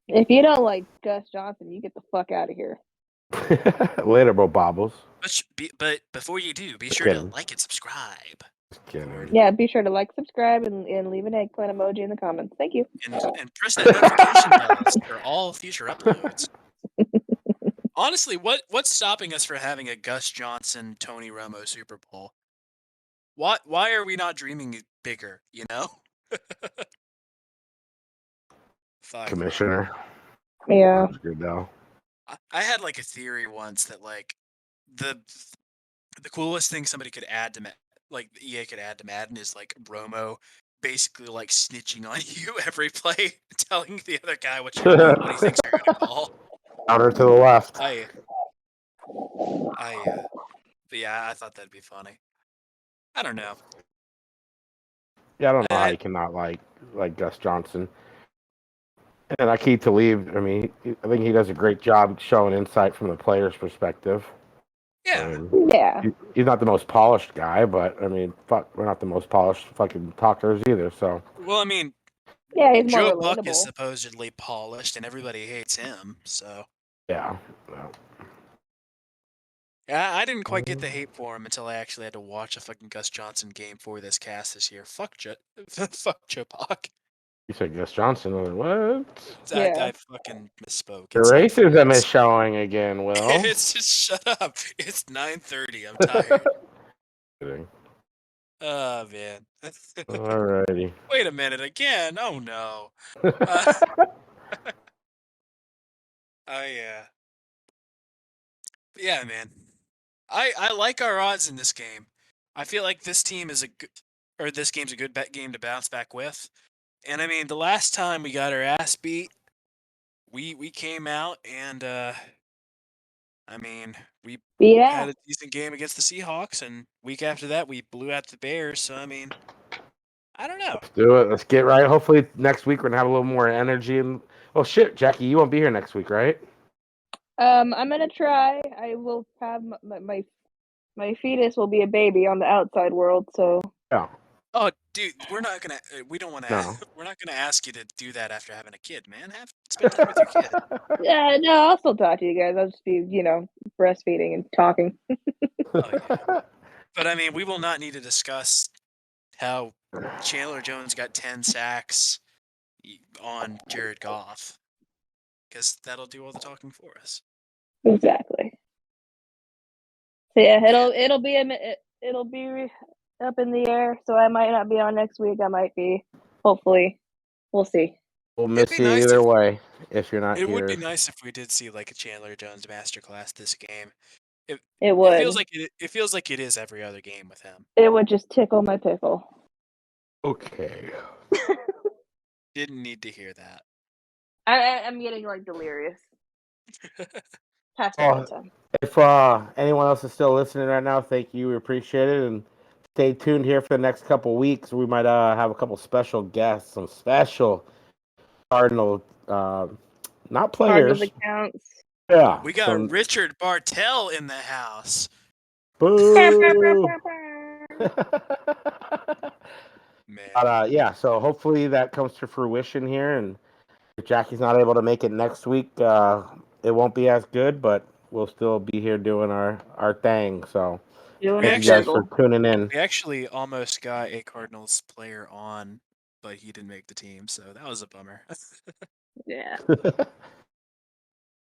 [SPEAKER 4] If you don't like Gus Johnson, you get the fuck out of here.
[SPEAKER 3] Later, bro, Bobbles.
[SPEAKER 2] But before you do, be sure to like and subscribe.
[SPEAKER 4] Yeah, be sure to like, subscribe, and leave an eggplant emoji in the comments. Thank you.
[SPEAKER 2] And press that notification bell for all future uploads. Honestly, what's stopping us from having a Gus Johnson, Tony Romo Super Bowl? Why are we not dreaming bigger, you know? Fuck.
[SPEAKER 3] Commissioner.
[SPEAKER 4] Yeah.
[SPEAKER 3] That's good though.
[SPEAKER 2] I had like a theory once that like the coolest thing somebody could add to like the EA could add to Madden is like Romo basically like snitching on you every play, telling the other guy what he thinks you're gonna call.
[SPEAKER 3] Counter to the left.
[SPEAKER 2] But yeah, I thought that'd be funny. I don't know.
[SPEAKER 3] Yeah, I don't know how you cannot like Gus Johnson. And Akeem Talib, I mean, I think he does a great job showing insight from the player's perspective.
[SPEAKER 2] Yeah.
[SPEAKER 3] I mean, he's not the most polished guy, but I mean, fuck, we're not the most polished fucking talkers either. So.
[SPEAKER 2] Well, I mean,
[SPEAKER 4] yeah, he's
[SPEAKER 2] Joe
[SPEAKER 4] more
[SPEAKER 2] Buck
[SPEAKER 4] relatable.
[SPEAKER 2] is supposedly polished, and everybody hates him. So.
[SPEAKER 3] Yeah.
[SPEAKER 2] Yeah, I didn't quite get the hate for him until I actually had to watch a fucking Gus Johnson game for this cast this year. Fuck Joe Buck.
[SPEAKER 3] You said Gus Johnson. What?
[SPEAKER 2] I fucking misspoke.
[SPEAKER 3] The racism is showing again, Will.
[SPEAKER 2] It's just shut up. It's 9:30. I'm tired.
[SPEAKER 3] Kidding.
[SPEAKER 2] Oh man.
[SPEAKER 3] Alrighty.
[SPEAKER 2] Wait a minute again. Oh no. Oh yeah. But yeah, man. I like our odds in this game. I feel like this game's a good game to bounce back with. And I mean, the last time we got our ass beat, we came out and I mean, we had a decent game against the Seahawks, and week after that we blew out the Bears. So I mean, I don't know.
[SPEAKER 3] Let's do it. Let's get right. Hopefully next week we're gonna have a little more energy. And oh shit, Jackie, you won't be here next week, right?
[SPEAKER 4] I'm gonna try. I will have my fetus will be a baby on the outside world. So.
[SPEAKER 3] Yeah.
[SPEAKER 2] Oh, dude, we're not gonna ask you to do that after having a kid, man. Spend time with your kid.
[SPEAKER 4] Yeah, no, I'll still talk to you guys. I'll just be, breastfeeding and talking.
[SPEAKER 2] Oh, yeah. But I mean, we will not need to discuss how Chandler Jones got 10 sacks on Jared Goff. because that'll do all the talking for us.
[SPEAKER 4] Exactly. So yeah, it'll be up in the air. So I might not be on next week. I might be. Hopefully, we'll see.
[SPEAKER 3] We'll miss you either way if you're not here.
[SPEAKER 2] It would be nice if we did see like a Chandler Jones masterclass this game.
[SPEAKER 4] It would.
[SPEAKER 2] It feels like it is every other game with him.
[SPEAKER 4] It would just tickle my pickle.
[SPEAKER 3] Okay.
[SPEAKER 2] Didn't need to hear that.
[SPEAKER 4] I'm getting like delirious. Past my bedtime.
[SPEAKER 3] If anyone else is still listening right now, thank you. We appreciate it, and stay tuned here for the next couple weeks. We might have a couple special guests, some special Cardinal, not players.
[SPEAKER 4] Cardinals accounts.
[SPEAKER 3] Yeah,
[SPEAKER 2] we got Richard Bartell in the house.
[SPEAKER 3] Boo!
[SPEAKER 2] Man.
[SPEAKER 3] But yeah, so hopefully that comes to fruition here, and if Jackie's not able to make it next week, it won't be as good, but we'll still be here doing our thing. So thank you guys for tuning in.
[SPEAKER 2] We actually almost got a Cardinals player on, but he didn't make the team, so that was a bummer.
[SPEAKER 4] Yeah.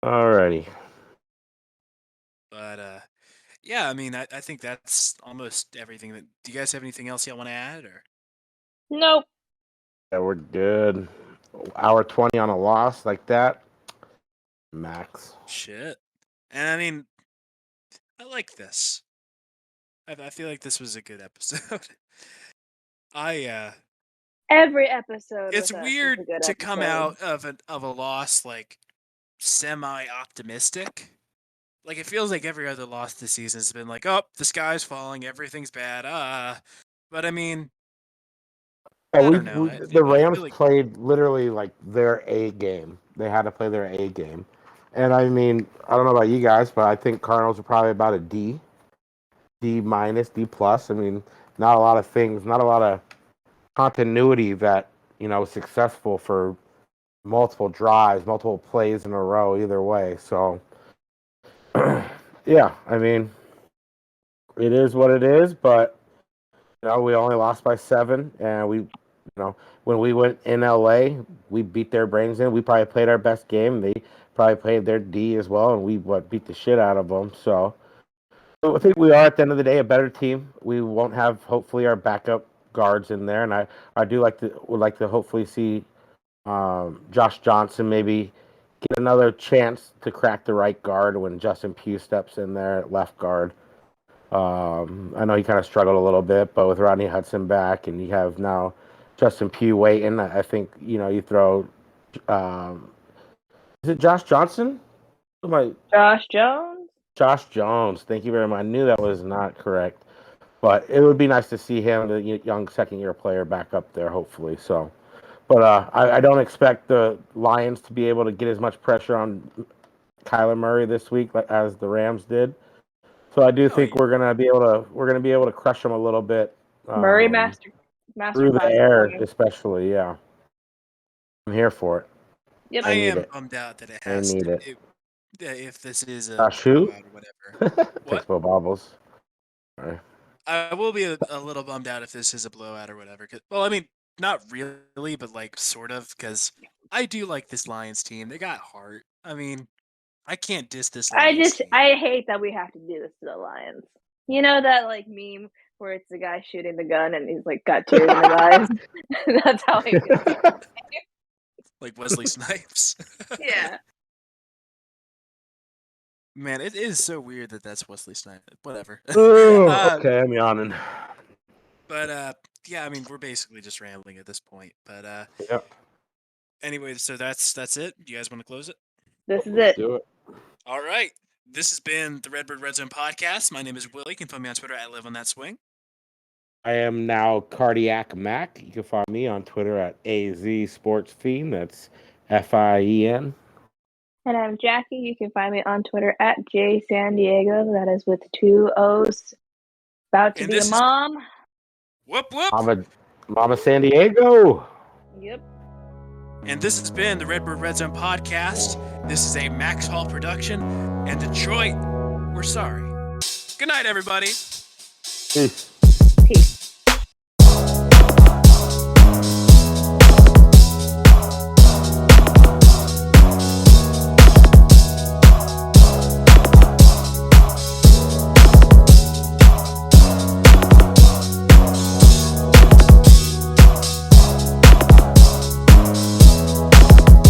[SPEAKER 3] Alrighty.
[SPEAKER 2] But yeah, I mean, I think that's almost everything. Do you guys have anything else y'all want to add, or?
[SPEAKER 4] Nope.
[SPEAKER 3] Yeah, we're good. Hour 20 on a loss like that. Max.
[SPEAKER 2] Shit. And I mean, I like this. I feel like this was a good episode.
[SPEAKER 4] Every episode.
[SPEAKER 2] It's weird to come out of a loss like semi-optimistic. Like it feels like every other loss this season has been like, oh, the sky's falling, everything's bad. But I mean, I don't know.
[SPEAKER 3] The Rams played literally like their A game. They had to play their A game. And I mean, I don't know about you guys, but I think Cardinals are probably about a D minus, D plus. I mean, not a lot of things, not a lot of continuity that, was successful for multiple drives, multiple plays in a row, either way. So, yeah, I mean, it is what it is, but, we only lost by 7, and we, when we went in LA, we beat their brains in. We probably played our best game. They probably played their D as well, and we beat the shit out of them. So I think we are, at the end of the day, a better team. We won't have, hopefully, our backup guards in there, and I would like to hopefully see Josh Johnson maybe get another chance to crack the right guard when Justin Pugh steps in there at left guard. I know he kind of struggled a little bit, but with Rodney Hudson back, and you have now Justin Pugh waiting, I think you throw. Is it Josh Johnson?
[SPEAKER 4] Josh Jones.
[SPEAKER 3] Josh Jones. Thank you very much. I knew that was not correct, but it would be nice to see him, the young second-year player, back up there. Hopefully, so. But I don't expect the Lions to be able to get as much pressure on Kyler Murray this week as the Rams did. So I do think we're gonna be able to crush them a little bit.
[SPEAKER 4] Murray master
[SPEAKER 3] through the air, especially. Yeah, I'm here for it.
[SPEAKER 4] Yep.
[SPEAKER 2] I am bummed out that it has to. If this is a
[SPEAKER 3] shoot
[SPEAKER 2] or whatever.
[SPEAKER 3] What? Bobbles. Right.
[SPEAKER 2] I will be a little bummed out if this is a blowout or whatever. Well, I mean, not really, but like sort of, because I do like this Lions team. They got heart. I mean, I can't diss this Lions team.
[SPEAKER 4] I hate that we have to do this to the Lions. You know that like meme where it's the guy shooting the gun and he's like got tears in his eyes? That's how I feel.
[SPEAKER 2] Like Wesley Snipes.
[SPEAKER 4] Yeah.
[SPEAKER 2] Man, it is so weird that that's Wesley Snipes. Whatever.
[SPEAKER 3] Ooh, okay, I'm yawning.
[SPEAKER 2] But yeah, I mean, we're basically just rambling at this point. But
[SPEAKER 3] yep.
[SPEAKER 2] Anyway, so that's it. You guys want to close it?
[SPEAKER 4] This is it.
[SPEAKER 3] Do it.
[SPEAKER 2] All right. This has been the Redbird Redzone podcast. My name is Willie. You can find me on Twitter at Live on That Swing.
[SPEAKER 3] I am now Cardiac Mac. You can find me on Twitter at AZ Sports Fiend. That's FIEN.
[SPEAKER 4] And I'm Jackie. You can find me on Twitter at JSanDiego. That is with 2 O's. About to be a mom.
[SPEAKER 2] Whoop, whoop.
[SPEAKER 3] Mama San Diego.
[SPEAKER 4] Yep.
[SPEAKER 2] And this has been the Redbird Redzone podcast. This is a Max Hall production. And Detroit, we're sorry. Good night, everybody.
[SPEAKER 3] Peace.
[SPEAKER 4] Peace.